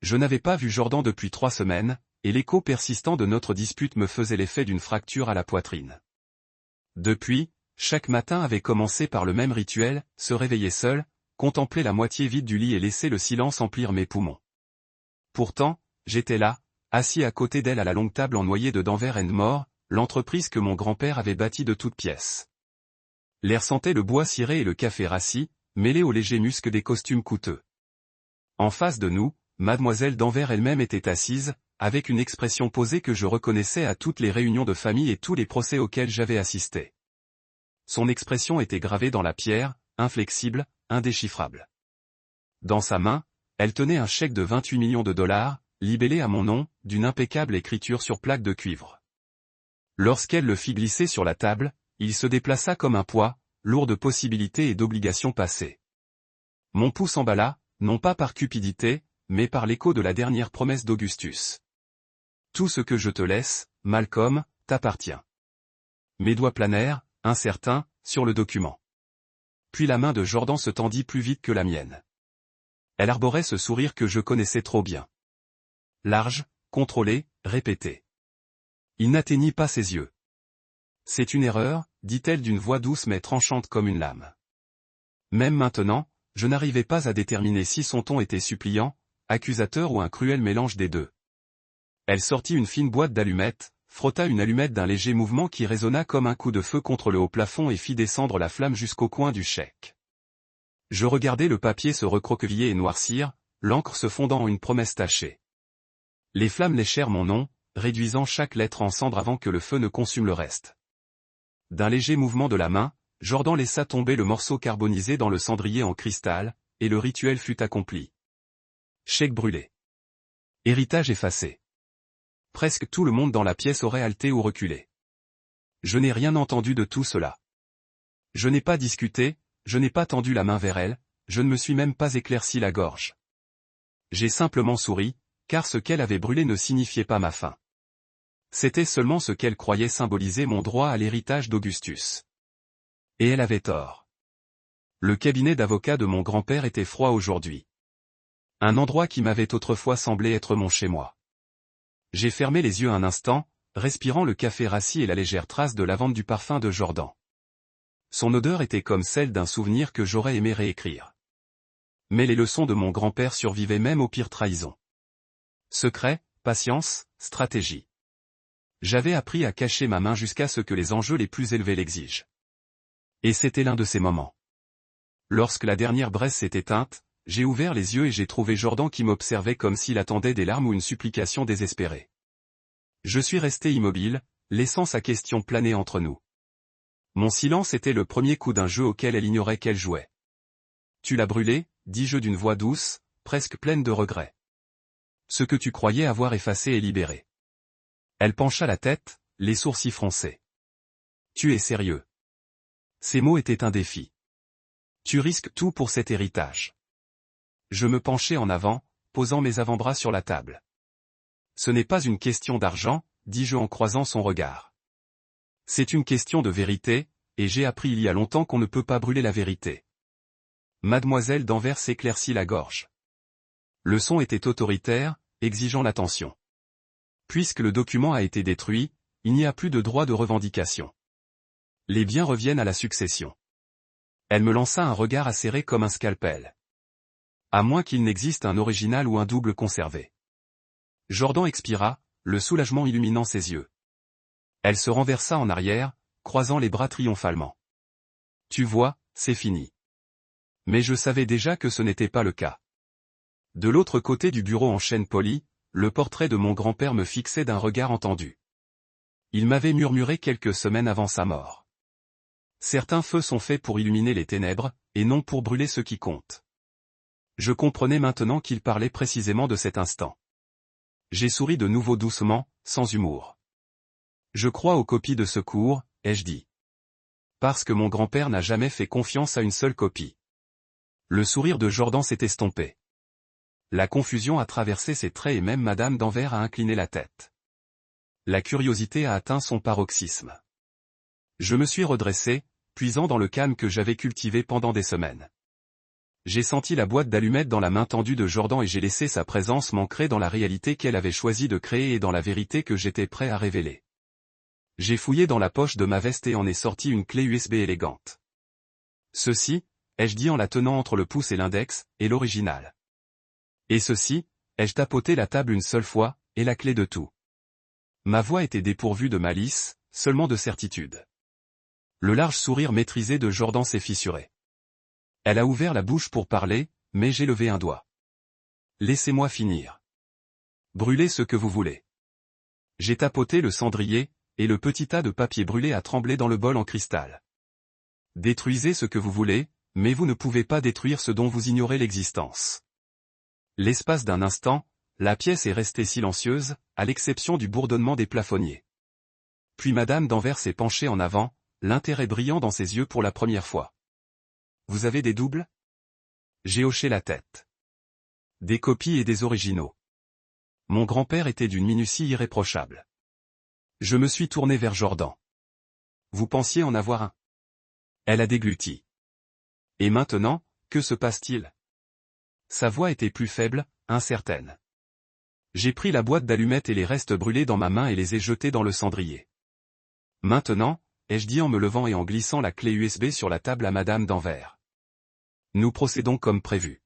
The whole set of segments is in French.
Je n'avais pas vu Jordan depuis 3 semaines, et l'écho persistant de notre dispute me faisait l'effet d'une fracture à la poitrine. Depuis, chaque matin avait commencé par le même rituel, se réveiller seul, contempler la moitié vide du lit et laisser le silence emplir mes poumons. Pourtant, j'étais là, assis à côté d'elle à la longue table en noyer de Denver & More, l'entreprise que mon grand-père avait bâtie de toutes pièces. L'air sentait le bois ciré et le café rassis, mêlés au léger musc des costumes coûteux. En face de nous, mademoiselle Denver elle-même était assise, avec une expression posée que je reconnaissais à toutes les réunions de famille et tous les procès auxquels j'avais assisté. Son expression était gravée dans la pierre, inflexible, indéchiffrable. Dans sa main, elle tenait un chèque de 28 millions de dollars, libellé à mon nom, d'une impeccable écriture sur plaque de cuivre. Lorsqu'elle le fit glisser sur la table, il se déplaça comme un poids, lourd de possibilités et d'obligations passées. Mon pouls s'emballa, non pas par cupidité, mais par l'écho de la dernière promesse d'Augustus. Tout ce que je te laisse, Malcolm, t'appartient. Mes doigts planèrent, incertains, sur le document. Puis la main de Jordan se tendit plus vite que la mienne. Elle arborait ce sourire que je connaissais trop bien. Large, contrôlé, répété. Il n'atteignit pas ses yeux. C'est une erreur, dit-elle d'une voix douce mais tranchante comme une lame. Même maintenant, je n'arrivais pas à déterminer si son ton était suppliant, accusateur ou un cruel mélange des deux. Elle sortit une fine boîte d'allumettes, frotta une allumette d'un léger mouvement qui résonna comme un coup de feu contre le haut plafond et fit descendre la flamme jusqu'au coin du chèque. Je regardais le papier se recroqueviller et noircir, l'encre se fondant en une promesse tachée. Les flammes léchèrent mon nom, réduisant chaque lettre en cendres avant que le feu ne consume le reste. D'un léger mouvement de la main, Jordan laissa tomber le morceau carbonisé dans le cendrier en cristal, et le rituel fut accompli. Chèque brûlé. Héritage effacé. Presque tout le monde dans la pièce aurait halté ou reculé. Je n'ai rien entendu de tout cela. Je n'ai pas discuté, je n'ai pas tendu la main vers elle, je ne me suis même pas éclairci la gorge. J'ai simplement souri, car ce qu'elle avait brûlé ne signifiait pas ma fin. C'était seulement ce qu'elle croyait symboliser mon droit à l'héritage d'Augustus. Et elle avait tort. Le cabinet d'avocat de mon grand-père était froid aujourd'hui. Un endroit qui m'avait autrefois semblé être mon chez-moi. J'ai fermé les yeux un instant, respirant le café rassis et la légère trace de lavande du parfum de Jordan. Son odeur était comme celle d'un souvenir que j'aurais aimé réécrire. Mais les leçons de mon grand-père survivaient même aux pires trahisons. Secret, patience, stratégie. J'avais appris à cacher ma main jusqu'à ce que les enjeux les plus élevés l'exigent. Et c'était l'un de ces moments. Lorsque la dernière braise s'est éteinte, j'ai ouvert les yeux et j'ai trouvé Jordan qui m'observait comme s'il attendait des larmes ou une supplication désespérée. Je suis resté immobile, laissant sa question planer entre nous. Mon silence était le premier coup d'un jeu auquel elle ignorait qu'elle jouait. Tu l'as brûlé, dis-je d'une voix douce, presque pleine de regret. Ce que tu croyais avoir effacé est libéré. Elle pencha la tête, les sourcils froncés. Tu es sérieux. Ces mots étaient un défi. Tu risques tout pour cet héritage. Je me penchai en avant, posant mes avant-bras sur la table. Ce n'est pas une question d'argent, dis-je en croisant son regard. C'est une question de vérité, et j'ai appris il y a longtemps qu'on ne peut pas brûler la vérité. Mademoiselle Danvers s'éclaircit la gorge. Le son était autoritaire, exigeant l'attention. Puisque le document a été détruit, il n'y a plus de droit de revendication. Les biens reviennent à la succession. Elle me lança un regard acéré comme un scalpel. À moins qu'il n'existe un original ou un double conservé. Jordan expira, le soulagement illuminant ses yeux. Elle se renversa en arrière, croisant les bras triomphalement. Tu vois, c'est fini. Mais je savais déjà que ce n'était pas le cas. De l'autre côté du bureau en chêne poli, le portrait de mon grand-père me fixait d'un regard entendu. Il m'avait murmuré quelques semaines avant sa mort. Certains feux sont faits pour illuminer les ténèbres, et non pour brûler ce qui compte. Je comprenais maintenant qu'il parlait précisément de cet instant. J'ai souri de nouveau doucement, sans humour. Je crois aux copies de secours, ai-je dit. Parce que mon grand-père n'a jamais fait confiance à une seule copie. Le sourire de Jordan s'est estompé. La confusion a traversé ses traits et même Madame Danvers a incliné la tête. La curiosité a atteint son paroxysme. Je me suis redressé, puisant dans le calme que j'avais cultivé pendant des semaines. J'ai senti la boîte d'allumettes dans la main tendue de Jordan et j'ai laissé sa présence m'ancrer dans la réalité qu'elle avait choisi de créer et dans la vérité que j'étais prêt à révéler. J'ai fouillé dans la poche de ma veste et en ai sorti une clé USB élégante. Ceci, ai-je dit en la tenant entre le pouce et l'index, est l'original. Et ceci, ai-je tapoté la table une seule fois, est la clé de tout. Ma voix était dépourvue de malice, seulement de certitude. Le large sourire maîtrisé de Jordan s'est fissuré. Elle a ouvert la bouche pour parler, mais j'ai levé un doigt. Laissez-moi finir. Brûlez ce que vous voulez. J'ai tapoté le cendrier, et le petit tas de papier brûlé a tremblé dans le bol en cristal. Détruisez ce que vous voulez, mais vous ne pouvez pas détruire ce dont vous ignorez l'existence. L'espace d'un instant, la pièce est restée silencieuse, à l'exception du bourdonnement des plafonniers. Puis Madame d'Anvers s'est penchée en avant, l'intérêt brillant dans ses yeux pour la première fois. Vous avez des doubles? J'ai hoché la tête. Des copies et des originaux. Mon grand-père était d'une minutie irréprochable. Je me suis tourné vers Jordan. Vous pensiez en avoir un? Elle a dégluti. Et maintenant, que se passe-t-il? Sa voix était plus faible, incertaine. J'ai pris la boîte d'allumettes et les restes brûlés dans ma main et les ai jetés dans le cendrier. Maintenant, ai-je dit en me levant et en glissant la clé USB sur la table à Madame d'Anvers. Nous procédons comme prévu.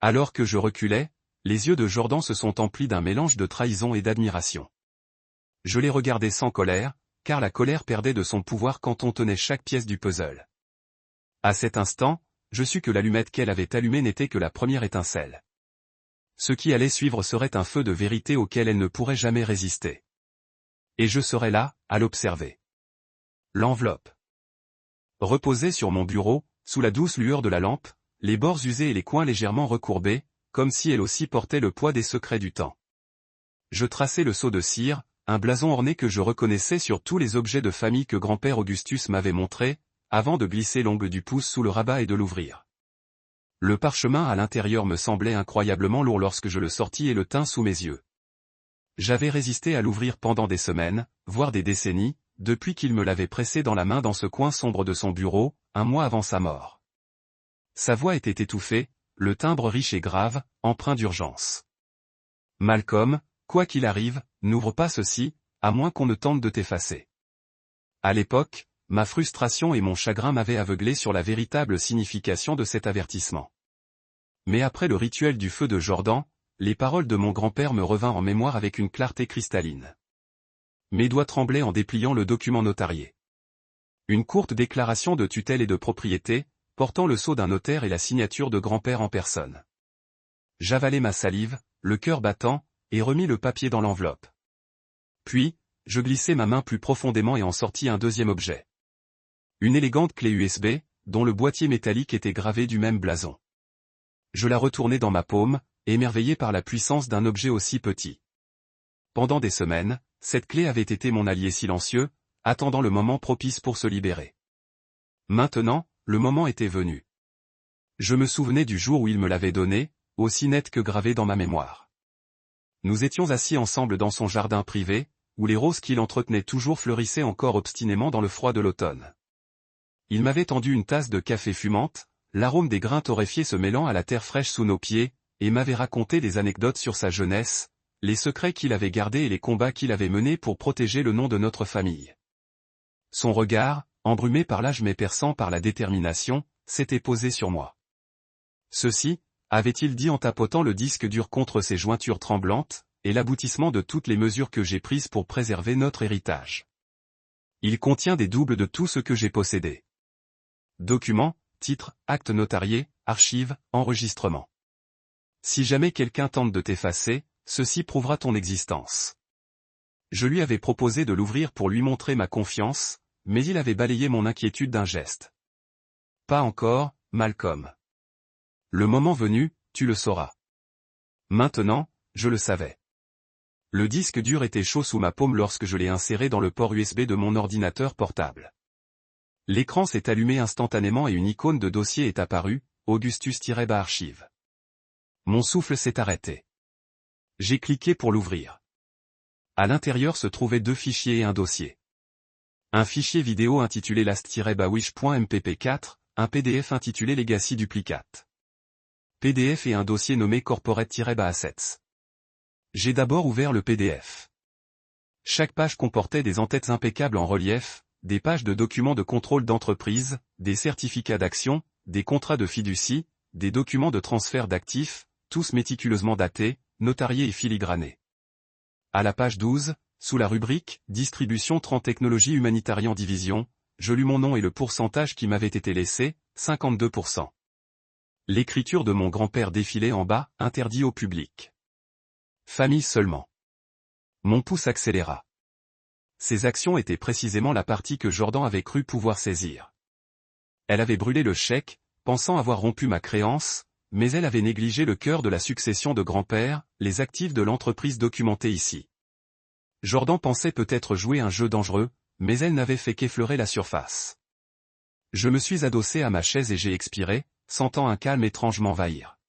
Alors que je reculais, les yeux de Jordan se sont emplis d'un mélange de trahison et d'admiration. Je les regardais sans colère, car la colère perdait de son pouvoir quand on tenait chaque pièce du puzzle. À cet instant, je sus que l'allumette qu'elle avait allumée n'était que la première étincelle. Ce qui allait suivre serait un feu de vérité auquel elle ne pourrait jamais résister. Et je serais là, à l'observer. L'enveloppe reposait sur mon bureau, sous la douce lueur de la lampe, les bords usés et les coins légèrement recourbés, comme si elle aussi portait le poids des secrets du temps. Je traçai le sceau de cire, un blason orné que je reconnaissais sur tous les objets de famille que grand-père Augustus m'avait montrés, avant de glisser l'ongle du pouce sous le rabat et de l'ouvrir. Le parchemin à l'intérieur me semblait incroyablement lourd lorsque je le sortis et le tins sous mes yeux. J'avais résisté à l'ouvrir pendant des semaines, voire des décennies, depuis qu'il me l'avait pressé dans la main dans ce coin sombre de son bureau, un mois avant sa mort. Sa voix était étouffée, le timbre riche et grave, empreint d'urgence. Malcolm, quoi qu'il arrive, n'ouvre pas ceci, à moins qu'on ne tente de t'effacer. À l'époque, ma frustration et mon chagrin m'avaient aveuglé sur la véritable signification de cet avertissement. Mais après le rituel du feu de Jordan, les paroles de mon grand-père me revinrent en mémoire avec une clarté cristalline. Mes doigts tremblaient en dépliant le document notarié. Une courte déclaration de tutelle et de propriété, portant le sceau d'un notaire et la signature de grand-père en personne. J'avalai ma salive, le cœur battant, et remis le papier dans l'enveloppe. Puis, je glissai ma main plus profondément et en sortis un deuxième objet. Une élégante clé USB, dont le boîtier métallique était gravé du même blason. Je la retournai dans ma paume, émerveillé par la puissance d'un objet aussi petit. Pendant des semaines, cette clé avait été mon allié silencieux, attendant le moment propice pour se libérer. Maintenant, le moment était venu. Je me souvenais du jour où il me l'avait donné, aussi net que gravé dans ma mémoire. Nous étions assis ensemble dans son jardin privé, où les roses qu'il entretenait toujours fleurissaient encore obstinément dans le froid de l'automne. Il m'avait tendu une tasse de café fumante, l'arôme des grains torréfiés se mêlant à la terre fraîche sous nos pieds, et m'avait raconté des anecdotes sur sa jeunesse, les secrets qu'il avait gardés et les combats qu'il avait menés pour protéger le nom de notre famille. Son regard, embrumé par l'âge mais perçant par la détermination, s'était posé sur moi. Ceci, avait-il dit en tapotant le disque dur contre ses jointures tremblantes, est l'aboutissement de toutes les mesures que j'ai prises pour préserver notre héritage. Il contient des doubles de tout ce que j'ai possédé. Documents, titres, actes notariés, archives, enregistrements. Si jamais quelqu'un tente de t'effacer, ceci prouvera ton existence. Je lui avais proposé de l'ouvrir pour lui montrer ma confiance, mais il avait balayé mon inquiétude d'un geste. Pas encore, Malcolm. Le moment venu, tu le sauras. Maintenant, je le savais. Le disque dur était chaud sous ma paume lorsque je l'ai inséré dans le port USB de mon ordinateur portable. L'écran s'est allumé instantanément et une icône de dossier est apparue, Augustus-archive. Mon souffle s'est arrêté. J'ai cliqué pour l'ouvrir. À l'intérieur se trouvaient 2 fichiers et un dossier. Un fichier vidéo intitulé last-bawish.mpp4, un PDF intitulé Legacy Duplicate. PDF et un dossier nommé Corporate-Assets. J'ai d'abord ouvert le PDF. Chaque page comportait des en-têtes impeccables en relief, des pages de documents de contrôle d'entreprise, des certificats d'action, des contrats de fiducie, des documents de transfert d'actifs, tous méticuleusement datés, notariés et filigranés. À la page 12, sous la rubrique « Distribution 30 Technologies Humanitarian Division », je lus mon nom et le pourcentage qui m'avait été laissé, 52%. L'écriture de mon grand-père défilait en bas, interdit au public. Famille seulement. Mon pouce accéléra. Ces actions étaient précisément la partie que Jordan avait cru pouvoir saisir. Elle avait brûlé le chèque, pensant avoir rompu ma créance, mais elle avait négligé le cœur de la succession de grand-père, les actifs de l'entreprise documentés ici. Jordan pensait peut-être jouer un jeu dangereux, mais elle n'avait fait qu'effleurer la surface. Je me suis adossé à ma chaise et j'ai expiré, sentant un calme étrange m'envahir.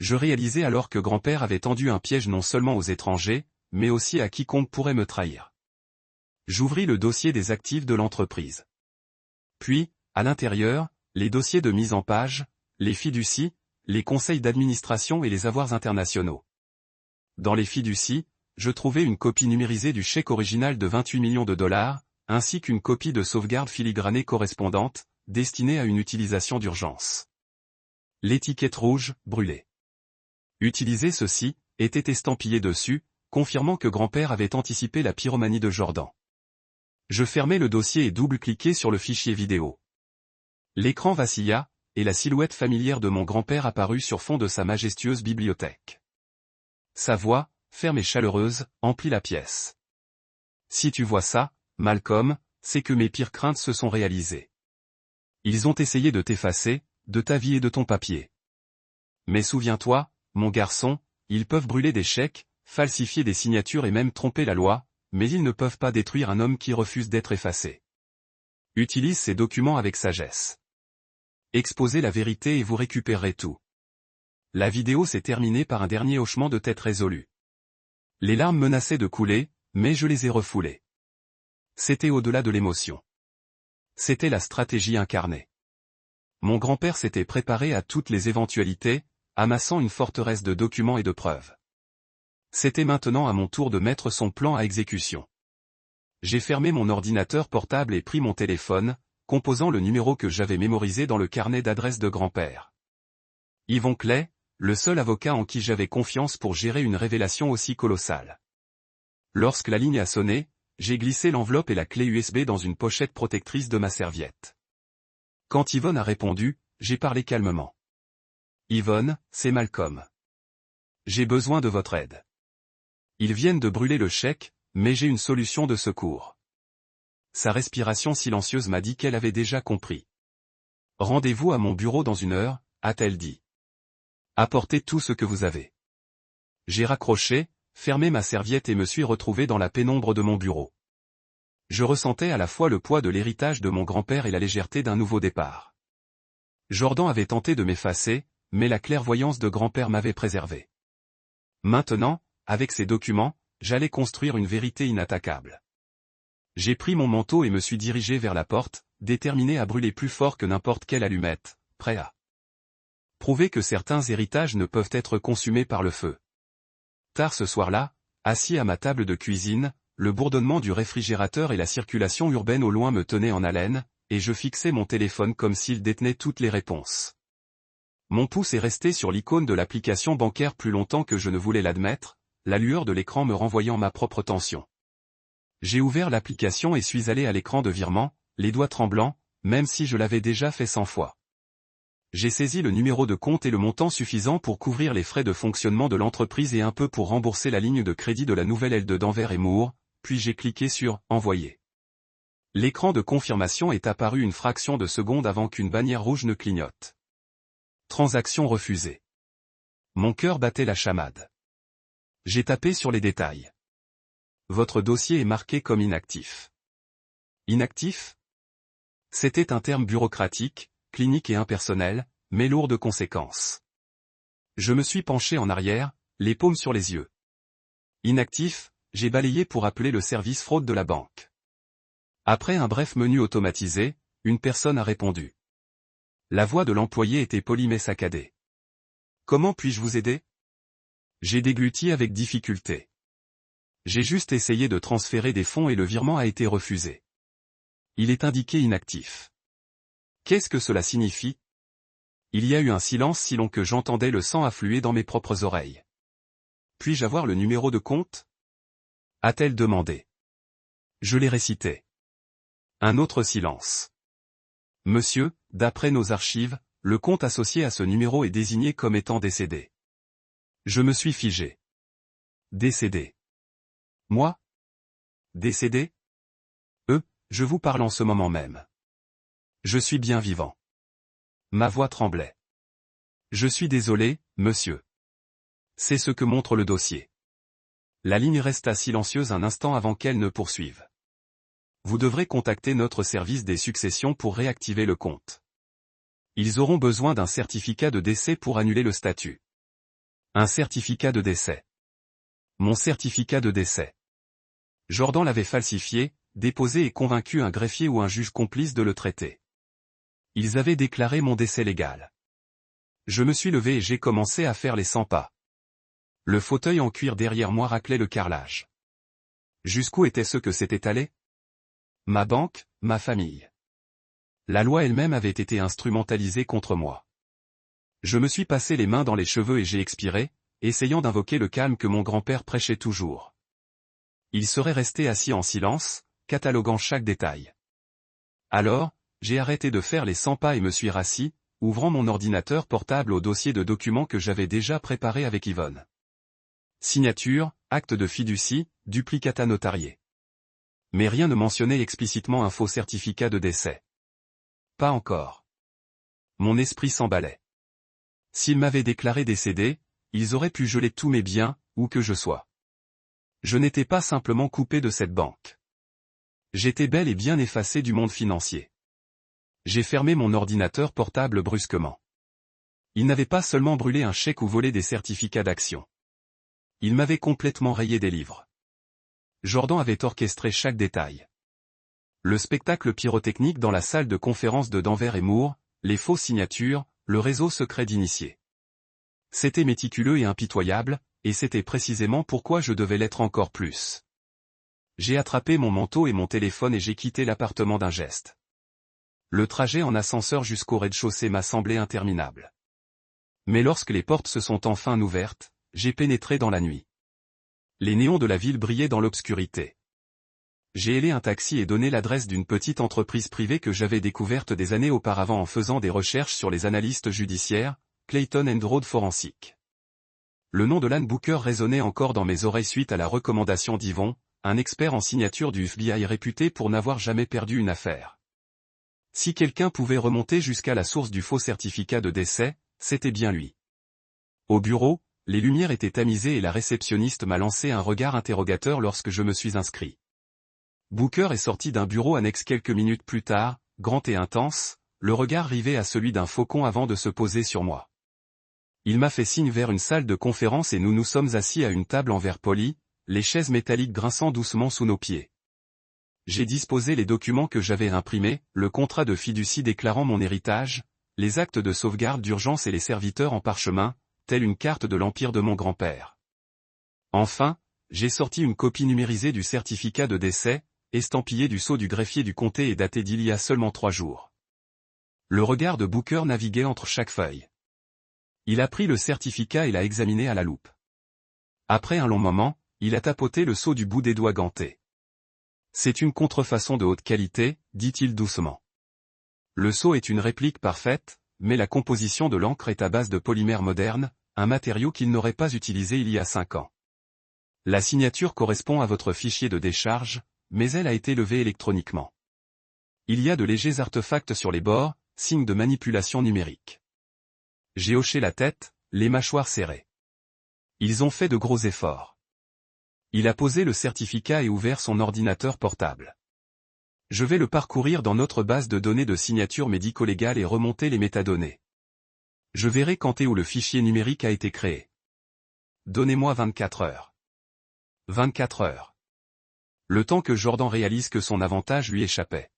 Je réalisais alors que grand-père avait tendu un piège non seulement aux étrangers, mais aussi à quiconque pourrait me trahir. J'ouvris le dossier des actifs de l'entreprise. Puis, à l'intérieur, les dossiers de mise en page, les fiducies, les conseils d'administration et les avoirs internationaux. Dans les fiducies, je trouvais une copie numérisée du chèque original de 28 millions de dollars, ainsi qu'une copie de sauvegarde filigranée correspondante, destinée à une utilisation d'urgence. L'étiquette rouge, brûlée. Utiliser ceci, était estampillé dessus, confirmant que grand-père avait anticipé la pyromanie de Jordan. Je fermai le dossier et double-cliquai sur le fichier vidéo. L'écran vacilla, et la silhouette familière de mon grand-père apparut sur fond de sa majestueuse bibliothèque. Sa voix, ferme et chaleureuse, emplit la pièce. Si tu vois ça, Malcolm, c'est que mes pires craintes se sont réalisées. Ils ont essayé de t'effacer, de ta vie et de ton papier. Mais souviens-toi, mon garçon, ils peuvent brûler des chèques, falsifier des signatures et même tromper la loi, mais ils ne peuvent pas détruire un homme qui refuse d'être effacé. Utilise ces documents avec sagesse. Exposez la vérité et vous récupérerez tout. La vidéo s'est terminée par un dernier hochement de tête résolu. Les larmes menaçaient de couler, mais je les ai refoulées. C'était au-delà de l'émotion. C'était la stratégie incarnée. Mon grand-père s'était préparé à toutes les éventualités, amassant une forteresse de documents et de preuves. C'était maintenant à mon tour de mettre son plan à exécution. J'ai fermé mon ordinateur portable et pris mon téléphone, composant le numéro que j'avais mémorisé dans le carnet d'adresse de grand-père. Yvon Clay, le seul avocat en qui j'avais confiance pour gérer une révélation aussi colossale. Lorsque la ligne a sonné, j'ai glissé l'enveloppe et la clé USB dans une pochette protectrice de ma serviette. Quand Yvonne a répondu, j'ai parlé calmement. Yvonne, c'est Malcolm. J'ai besoin de votre aide. Ils viennent de brûler le chèque, mais j'ai une solution de secours. Sa respiration silencieuse m'a dit qu'elle avait déjà compris. Rendez-vous à mon bureau dans 1 heure, a-t-elle dit. Apportez tout ce que vous avez. J'ai raccroché, fermé ma serviette et me suis retrouvé dans la pénombre de mon bureau. Je ressentais à la fois le poids de l'héritage de mon grand-père et la légèreté d'un nouveau départ. Jordan avait tenté de m'effacer, mais la clairvoyance de grand-père m'avait préservé. Maintenant, avec ces documents, j'allais construire une vérité inattaquable. J'ai pris mon manteau et me suis dirigé vers la porte, déterminé à brûler plus fort que n'importe quelle allumette, prêt à prouver que certains héritages ne peuvent être consumés par le feu. Tard ce soir-là, assis à ma table de cuisine, le bourdonnement du réfrigérateur et la circulation urbaine au loin me tenaient en haleine, et je fixais mon téléphone comme s'il détenait toutes les réponses. Mon pouce est resté sur l'icône de l'application bancaire plus longtemps que je ne voulais l'admettre, la lueur de l'écran me renvoyant ma propre tension. J'ai ouvert l'application et suis allé à l'écran de virement, les doigts tremblants, même si je l'avais déjà fait 100 fois. J'ai saisi le numéro de compte et le montant suffisant pour couvrir les frais de fonctionnement de l'entreprise et un peu pour rembourser la ligne de crédit de la nouvelle aile de Denver et Moore, puis j'ai cliqué sur « Envoyer ». L'écran de confirmation est apparu une fraction de seconde avant qu'une bannière rouge ne clignote. Transaction refusée. Mon cœur battait la chamade. J'ai tapé sur les détails. Votre dossier est marqué comme inactif. Inactif? C'était un terme bureaucratique, clinique et impersonnel, mais lourd de conséquences. Je me suis penché en arrière, les paumes sur les yeux. Inactif, j'ai balayé pour appeler le service fraude de la banque. Après un bref menu automatisé, une personne a répondu. La voix de l'employé était polie mais saccadée. Comment puis-je vous aider? J'ai dégluti avec difficulté. J'ai juste essayé de transférer des fonds et le virement a été refusé. Il est indiqué inactif. Qu'est-ce que cela signifie? Il y a eu un silence si long que j'entendais le sang affluer dans mes propres oreilles. Puis-je avoir le numéro de compte? A-t-elle demandé. Je l'ai récité. Un autre silence. Monsieur, d'après nos archives, le compte associé à ce numéro est désigné comme étant décédé. Je me suis figé. Décédé. Moi? Décédé? Je vous parle en ce moment même. Je suis bien vivant. Ma voix tremblait. Je suis désolé, monsieur. C'est ce que montre le dossier. La ligne resta silencieuse un instant avant qu'elle ne poursuive. Vous devrez contacter notre service des successions pour réactiver le compte. Ils auront besoin d'un certificat de décès pour annuler le statut. Un certificat de décès. Mon certificat de décès. Jordan l'avait falsifié, déposé et convaincu un greffier ou un juge complice de le traiter. Ils avaient déclaré mon décès légal. Je me suis levé et j'ai commencé à faire les 100 pas. Le fauteuil en cuir derrière moi raclait le carrelage. Jusqu'où était-ce que c'était allé? Ma banque, ma famille. La loi elle-même avait été instrumentalisée contre moi. Je me suis passé les mains dans les cheveux et j'ai expiré, essayant d'invoquer le calme que mon grand-père prêchait toujours. Il serait resté assis en silence, cataloguant chaque détail. Alors, j'ai arrêté de faire les 100 pas et me suis rassis, ouvrant mon ordinateur portable au dossier de documents que j'avais déjà préparé avec Yvonne. Signature, acte de fiducie, duplicata notarié. Mais rien ne mentionnait explicitement un faux certificat de décès. Pas encore. Mon esprit s'emballait. S'ils m'avaient déclaré décédé, ils auraient pu geler tous mes biens, où que je sois. Je n'étais pas simplement coupé de cette banque. J'étais bel et bien effacé du monde financier. J'ai fermé mon ordinateur portable brusquement. Il n'avait pas seulement brûlé un chèque ou volé des certificats d'action. Il m'avait complètement rayé des livres. Jordan avait orchestré chaque détail. Le spectacle pyrotechnique dans la salle de conférence de Denver et Moore, les fausses signatures, le réseau secret d'initiés. C'était méticuleux et impitoyable, et c'était précisément pourquoi je devais l'être encore plus. J'ai attrapé mon manteau et mon téléphone et j'ai quitté l'appartement d'un geste. Le trajet en ascenseur jusqu'au rez-de-chaussée m'a semblé interminable. Mais lorsque les portes se sont enfin ouvertes, j'ai pénétré dans la nuit. Les néons de la ville brillaient dans l'obscurité. J'ai hélé un taxi et donné l'adresse d'une petite entreprise privée que j'avais découverte des années auparavant en faisant des recherches sur les analystes judiciaires, Clayton & Road Forensic. Le nom de Lan Booker résonnait encore dans mes oreilles suite à la recommandation d'Yvon, un expert en signature du FBI réputé pour n'avoir jamais perdu une affaire. Si quelqu'un pouvait remonter jusqu'à la source du faux certificat de décès, c'était bien lui. Au bureau, les lumières étaient tamisées et la réceptionniste m'a lancé un regard interrogateur lorsque je me suis inscrit. Booker est sorti d'un bureau annexe quelques minutes plus tard, grand et intense, le regard rivé à celui d'un faucon avant de se poser sur moi. Il m'a fait signe vers une salle de conférence et nous nous sommes assis à une table en verre poli, les chaises métalliques grinçant doucement sous nos pieds. J'ai disposé les documents que j'avais imprimés, le contrat de fiducie déclarant mon héritage, les actes de sauvegarde d'urgence et les serviteurs en parchemin, telle une carte de l'empire de mon grand-père. Enfin, j'ai sorti une copie numérisée du certificat de décès, estampillé du sceau du greffier du comté et daté d'il y a seulement 3 jours. Le regard de Booker naviguait entre chaque feuille. Il a pris le certificat et l'a examiné à la loupe. Après un long moment, il a tapoté le sceau du bout des doigts gantés. C'est une contrefaçon de haute qualité, dit-il doucement. Le sceau est une réplique parfaite, mais la composition de l'encre est à base de polymère moderne, un matériau qu'il n'aurait pas utilisé il y a 5 ans. La signature correspond à votre fichier de décharge, mais elle a été levée électroniquement. Il y a de légers artefacts sur les bords, signes de manipulation numérique. J'ai hoché la tête, les mâchoires serrées. Ils ont fait de gros efforts. Il a posé le certificat et ouvert son ordinateur portable. Je vais le parcourir dans notre base de données de signature médico-légale et remonter les métadonnées. Je verrai quand et où le fichier numérique a été créé. Donnez-moi 24 heures. 24 heures. Le temps que Jordan réalise que son avantage lui échappait.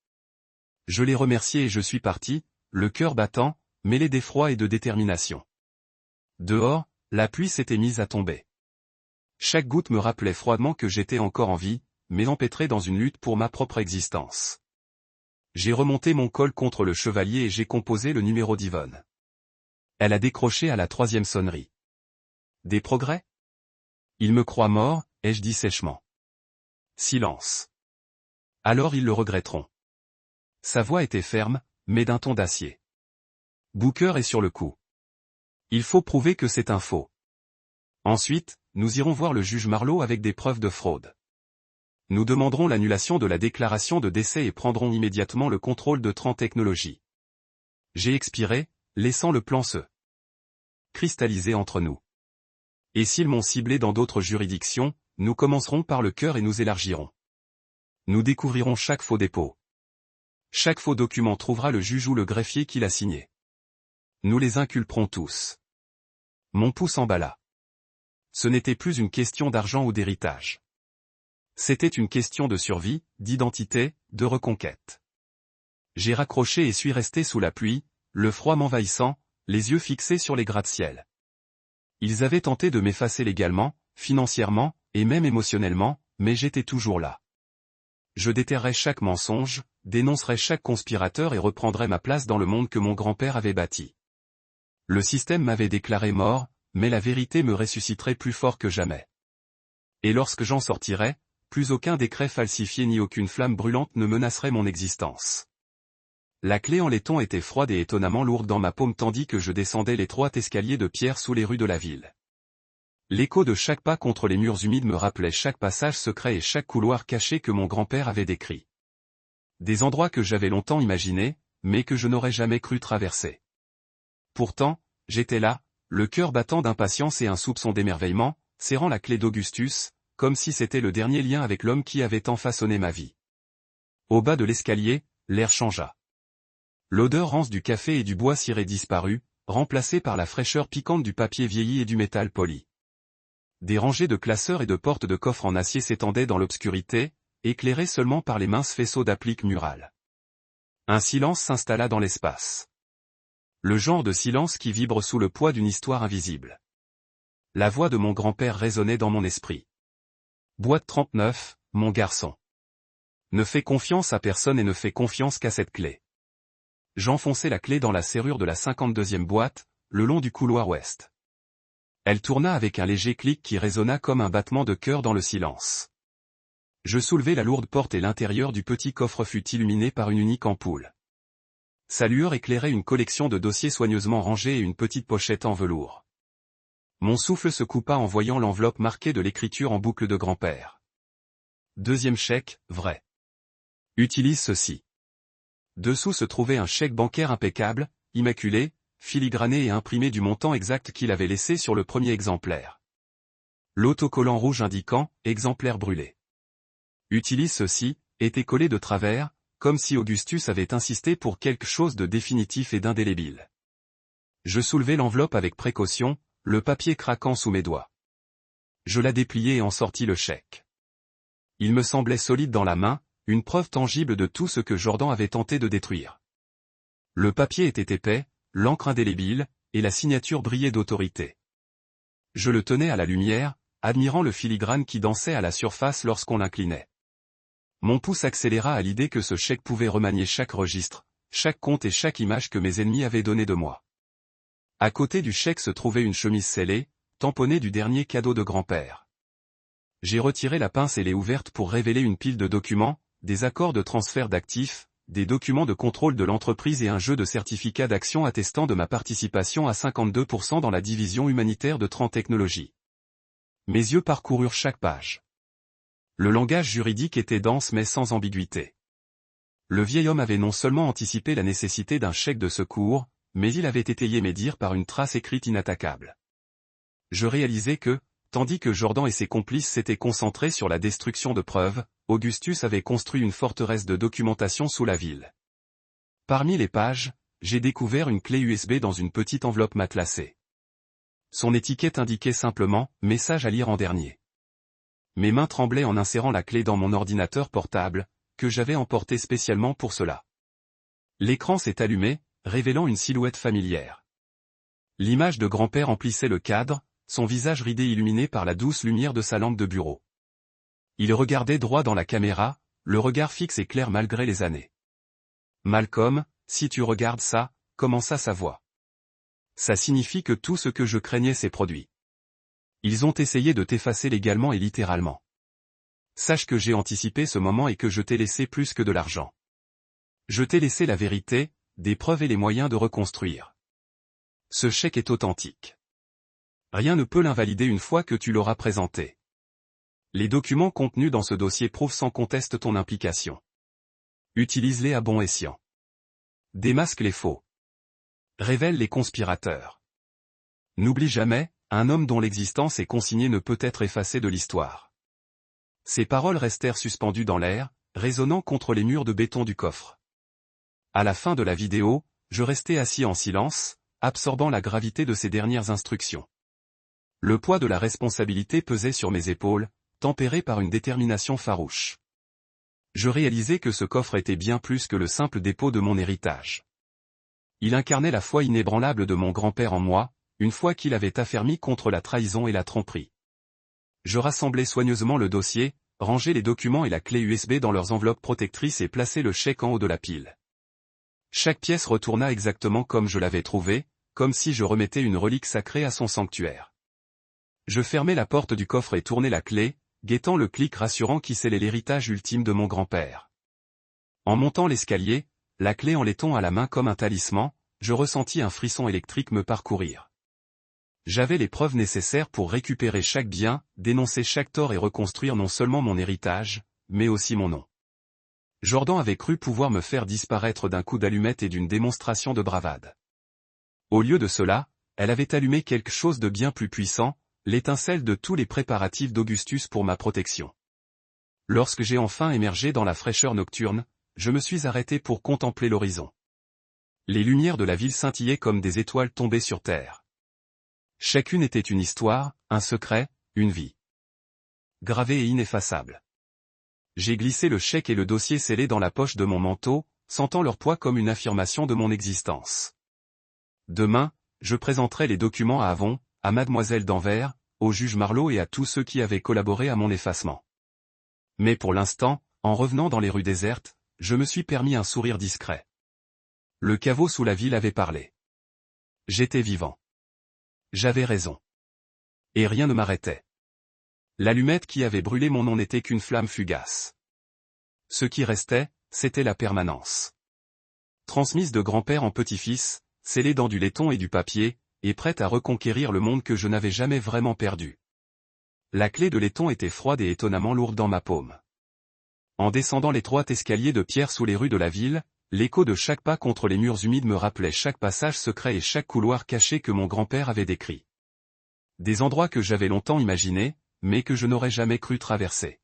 Je l'ai remercié et je suis parti, le cœur battant, mêlé d'effroi et de détermination. Dehors, la pluie s'était mise à tomber. Chaque goutte me rappelait froidement que j'étais encore en vie, mais empêtré dans une lutte pour ma propre existence. J'ai remonté mon col contre le chevalier et j'ai composé le numéro d'Yvonne. Elle a décroché à la 3e sonnerie. Des progrès? Ils me croient mort, ai-je dit sèchement. Silence. Alors ils le regretteront. Sa voix était ferme, mais d'un ton d'acier. Booker est sur le coup. Il faut prouver que c'est un faux. Ensuite, nous irons voir le juge Marlowe avec des preuves de fraude. Nous demanderons l'annulation de la déclaration de décès et prendrons immédiatement le contrôle de Tran Technologies. J'ai expiré, laissant le plan se cristalliser entre nous. Et s'ils m'ont ciblé dans d'autres juridictions, nous commencerons par le cœur et nous élargirons. Nous découvrirons chaque faux dépôt. Chaque faux document trouvera le juge ou le greffier qui l'a signé. Nous les inculperons tous. Mon pouls s'emballa. Ce n'était plus une question d'argent ou d'héritage. C'était une question de survie, d'identité, de reconquête. J'ai raccroché et suis resté sous la pluie, le froid m'envahissant, les yeux fixés sur les gratte-ciel. Ils avaient tenté de m'effacer légalement, financièrement, et même émotionnellement, mais j'étais toujours là. Je déterrerais chaque mensonge, dénoncerais chaque conspirateur et reprendrais ma place dans le monde que mon grand-père avait bâti. Le système m'avait déclaré mort, mais la vérité me ressusciterait plus fort que jamais. Et lorsque j'en sortirais, plus aucun décret falsifié ni aucune flamme brûlante ne menacerait mon existence. La clé en laiton était froide et étonnamment lourde dans ma paume tandis que je descendais l'étroit escalier de pierre sous les rues de la ville. L'écho de chaque pas contre les murs humides me rappelait chaque passage secret et chaque couloir caché que mon grand-père avait décrit. Des endroits que j'avais longtemps imaginés, mais que je n'aurais jamais cru traverser. Pourtant, j'étais là, le cœur battant d'impatience et un soupçon d'émerveillement, serrant la clé d'Augustus, comme si c'était le dernier lien avec l'homme qui avait tant façonné ma vie. Au bas de l'escalier, l'air changea. L'odeur rance du café et du bois ciré disparut, remplacée par la fraîcheur piquante du papier vieilli et du métal poli. Des rangées de classeurs et de portes de coffres en acier s'étendaient dans l'obscurité, éclairées seulement par les minces faisceaux d'appliques murales. Un silence s'installa dans l'espace. Le genre de silence qui vibre sous le poids d'une histoire invisible. La voix de mon grand-père résonnait dans mon esprit. Boîte 39, mon garçon. Ne fais confiance à personne et ne fais confiance qu'à cette clé. J'enfonçai la clé dans la serrure de la 52e boîte, le long du couloir ouest. Elle tourna avec un léger clic qui résonna comme un battement de cœur dans le silence. Je soulevai la lourde porte et l'intérieur du petit coffre fut illuminé par une unique ampoule. Sa lueur éclairait une collection de dossiers soigneusement rangés et une petite pochette en velours. Mon souffle se coupa en voyant l'enveloppe marquée de l'écriture en boucle de grand-père. Deuxième chèque, vrai. Utilise ceci. Dessous se trouvait un chèque bancaire impeccable, immaculé, filigrané et imprimé du montant exact qu'il avait laissé sur le premier exemplaire. L'autocollant rouge indiquant « exemplaire brûlé ». Utilise ceci, était collé de travers, comme si Augustus avait insisté pour quelque chose de définitif et d'indélébile. Je soulevai l'enveloppe avec précaution, le papier craquant sous mes doigts. Je la dépliai et en sortis le chèque. Il me semblait solide dans la main, une preuve tangible de tout ce que Jordan avait tenté de détruire. Le papier était épais, l'encre indélébile, et la signature brillait d'autorité. Je le tenais à la lumière, admirant le filigrane qui dansait à la surface lorsqu'on l'inclinait. Mon pouls s'accéléra à l'idée que ce chèque pouvait remanier chaque registre, chaque compte et chaque image que mes ennemis avaient donné de moi. À côté du chèque se trouvait une chemise scellée, tamponnée du dernier cadeau de grand-père. J'ai retiré la pince et l'ai ouverte pour révéler une pile de documents, des accords de transfert d'actifs, des documents de contrôle de l'entreprise et un jeu de certificats d'action attestant de ma participation à 52% dans la division humanitaire de Tran Technologies. Mes yeux parcoururent chaque page. Le langage juridique était dense mais sans ambiguïté. Le vieil homme avait non seulement anticipé la nécessité d'un chèque de secours, mais il avait étayé mes dires par une trace écrite inattaquable. Je réalisais que, tandis que Jordan et ses complices s'étaient concentrés sur la destruction de preuves, Augustus avait construit une forteresse de documentation sous la ville. Parmi les pages, j'ai découvert une clé USB dans une petite enveloppe matelassée. Son étiquette indiquait simplement « Message à lire en dernier ». Mes mains tremblaient en insérant la clé dans mon ordinateur portable, que j'avais emporté spécialement pour cela. L'écran s'est allumé, révélant une silhouette familière. L'image de grand-père emplissait le cadre, son visage ridé illuminé par la douce lumière de sa lampe de bureau. Il regardait droit dans la caméra, le regard fixe et clair malgré les années. « Malcolm, si tu regardes ça, commença sa voix. Ça signifie que tout ce que je craignais s'est produit. Ils ont essayé de t'effacer légalement et littéralement. Sache que j'ai anticipé ce moment et que je t'ai laissé plus que de l'argent. Je t'ai laissé la vérité, des preuves et les moyens de reconstruire. Ce chèque est authentique. Rien ne peut l'invalider une fois que tu l'auras présenté. Les documents contenus dans ce dossier prouvent sans conteste ton implication. Utilise-les à bon escient. Démasque les faux. Révèle les conspirateurs. N'oublie jamais, un homme dont l'existence est consignée ne peut être effacé de l'histoire. » Ces paroles restèrent suspendues dans l'air, résonnant contre les murs de béton du coffre. À la fin de la vidéo, je restais assis en silence, absorbant la gravité de ces dernières instructions. Le poids de la responsabilité pesait sur mes épaules, tempéré par une détermination farouche. Je réalisais que ce coffre était bien plus que le simple dépôt de mon héritage. Il incarnait la foi inébranlable de mon grand-père en moi, une foi qu'il avait affermie contre la trahison et la tromperie. Je rassemblai soigneusement le dossier, rangeai les documents et la clé USB dans leurs enveloppes protectrices et plaçai le chèque en haut de la pile. Chaque pièce retourna exactement comme je l'avais trouvée, comme si je remettais une relique sacrée à son sanctuaire. Je fermai la porte du coffre et tournai la clé, guettant le clic rassurant qui scellait l'héritage ultime de mon grand-père. En montant l'escalier, la clé en laiton à la main comme un talisman, je ressentis un frisson électrique me parcourir. J'avais les preuves nécessaires pour récupérer chaque bien, dénoncer chaque tort et reconstruire non seulement mon héritage, mais aussi mon nom. Jordan avait cru pouvoir me faire disparaître d'un coup d'allumette et d'une démonstration de bravade. Au lieu de cela, elle avait allumé quelque chose de bien plus puissant, l'étincelle de tous les préparatifs d'Augustus pour ma protection. Lorsque j'ai enfin émergé dans la fraîcheur nocturne, je me suis arrêté pour contempler l'horizon. Les lumières de la ville scintillaient comme des étoiles tombées sur terre. Chacune était une histoire, un secret, une vie. Gravée et ineffaçable. J'ai glissé le chèque et le dossier scellé dans la poche de mon manteau, sentant leur poids comme une affirmation de mon existence. Demain, je présenterai les documents à Avon, à Mademoiselle d'Anvers, au juge Marleau et à tous ceux qui avaient collaboré à mon effacement. Mais pour l'instant, en revenant dans les rues désertes, je me suis permis un sourire discret. Le caveau sous la ville avait parlé. J'étais vivant. J'avais raison. Et rien ne m'arrêtait. L'allumette qui avait brûlé mon nom n'était qu'une flamme fugace. Ce qui restait, c'était la permanence. Transmise de grand-père en petit-fils, scellée dans du laiton et du papier, et prête à reconquérir le monde que je n'avais jamais vraiment perdu. La clé de laiton était froide et étonnamment lourde dans ma paume. En descendant l'étroit escalier de pierre sous les rues de la ville, l'écho de chaque pas contre les murs humides me rappelait chaque passage secret et chaque couloir caché que mon grand-père avait décrit. Des endroits que j'avais longtemps imaginés, mais que je n'aurais jamais cru traverser.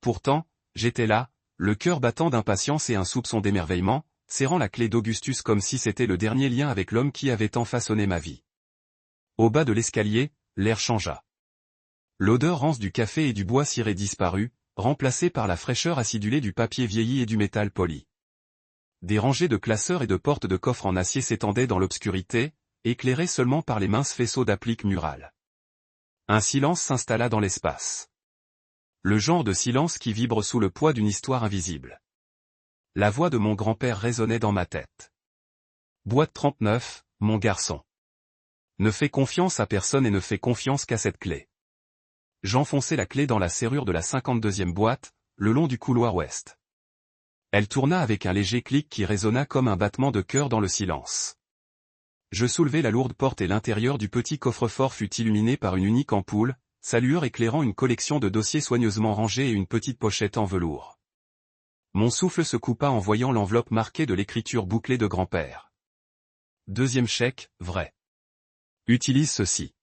Pourtant, j'étais là, le cœur battant d'impatience et un soupçon d'émerveillement, serrant la clé d'Augustus comme si c'était le dernier lien avec l'homme qui avait tant façonné ma vie. Au bas de l'escalier, l'air changea. L'odeur rance du café et du bois ciré disparut, remplacée par la fraîcheur acidulée du papier vieilli et du métal poli. Des rangées de classeurs et de portes de coffres en acier s'étendaient dans l'obscurité, éclairées seulement par les minces faisceaux d'appliques murales. Un silence s'installa dans l'espace. Le genre de silence qui vibre sous le poids d'une histoire invisible. La voix de mon grand-père résonnait dans ma tête. Boîte 39, mon garçon. Ne fais confiance à personne et ne fais confiance qu'à cette clé. J'enfonçai la clé dans la serrure de la 52e boîte, le long du couloir ouest. Elle tourna avec un léger clic qui résonna comme un battement de cœur dans le silence. Je soulevai la lourde porte et l'intérieur du petit coffre-fort fut illuminé par une unique ampoule, sa lueur éclairant une collection de dossiers soigneusement rangés et une petite pochette en velours. Mon souffle se coupa en voyant l'enveloppe marquée de l'écriture bouclée de grand-père. Deuxième chèque, vrai. Utilise ceci.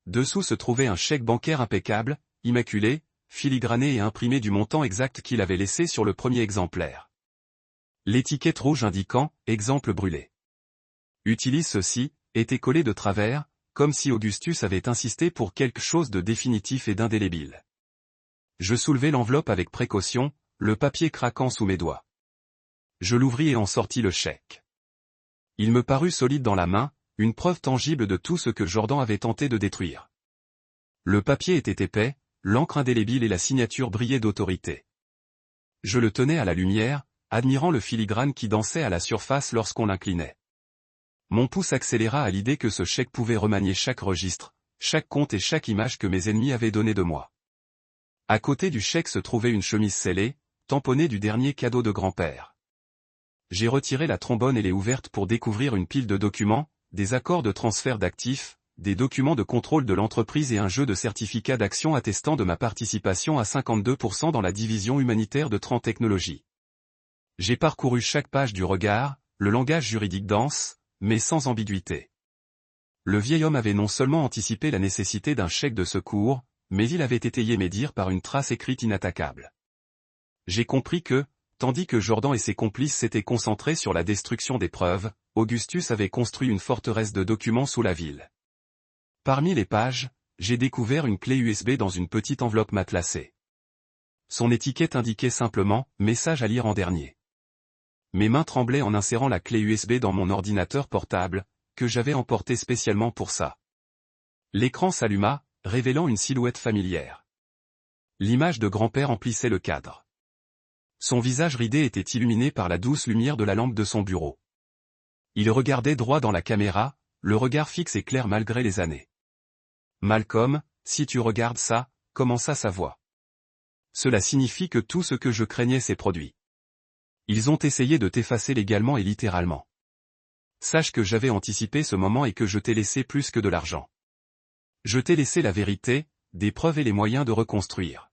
Dessous se trouvait un chèque bancaire impeccable, immaculé, filigrané et imprimé du montant exact qu'il avait laissé sur le premier exemplaire. L'étiquette rouge indiquant « Exemple brûlé ». Utilise ceci, était collée de travers, comme si Augustus avait insisté pour quelque chose de définitif et d'indélébile. Je soulevai l'enveloppe avec précaution, le papier craquant sous mes doigts. Je l'ouvris et en sortis le chèque. Il me parut solide dans la main, une preuve tangible de tout ce que Jordan avait tenté de détruire. Le papier était épais, l'encre indélébile et la signature brillaient d'autorité. Je le tenais à la lumière, admirant le filigrane qui dansait à la surface lorsqu'on l'inclinait. Mon pouce accéléra à l'idée que ce chèque pouvait remanier chaque registre, chaque compte et chaque image que mes ennemis avaient donné de moi. À côté du chèque se trouvait une chemise scellée, tamponnée du dernier cadeau de grand-père. J'ai retiré la trombone et l'ai ouverte pour découvrir une pile de documents, des accords de transfert d'actifs, des documents de contrôle de l'entreprise et un jeu de certificats d'action attestant de ma participation à 52% dans la division humanitaire de Tran Technologies. J'ai parcouru chaque page du regard, le langage juridique dense, mais sans ambiguïté. Le vieil homme avait non seulement anticipé la nécessité d'un chèque de secours, mais il avait étayé mes dires par une trace écrite inattaquable. J'ai compris que, tandis que Jordan et ses complices s'étaient concentrés sur la destruction des preuves, Augustus avait construit une forteresse de documents sous la ville. Parmi les pages, j'ai découvert une clé USB dans une petite enveloppe matelassée. Son étiquette indiquait simplement « Message à lire en dernier ». Mes mains tremblaient en insérant la clé USB dans mon ordinateur portable, que j'avais emporté spécialement pour ça. L'écran s'alluma, révélant une silhouette familière. L'image de grand-père emplissait le cadre. Son visage ridé était illuminé par la douce lumière de la lampe de son bureau. Il regardait droit dans la caméra, le regard fixe et clair malgré les années. « Malcolm, si tu regardes ça, commença sa voix. Cela signifie que tout ce que je craignais s'est produit. Ils ont essayé de t'effacer légalement et littéralement. Sache que j'avais anticipé ce moment et que je t'ai laissé plus que de l'argent. Je t'ai laissé la vérité, des preuves et les moyens de reconstruire.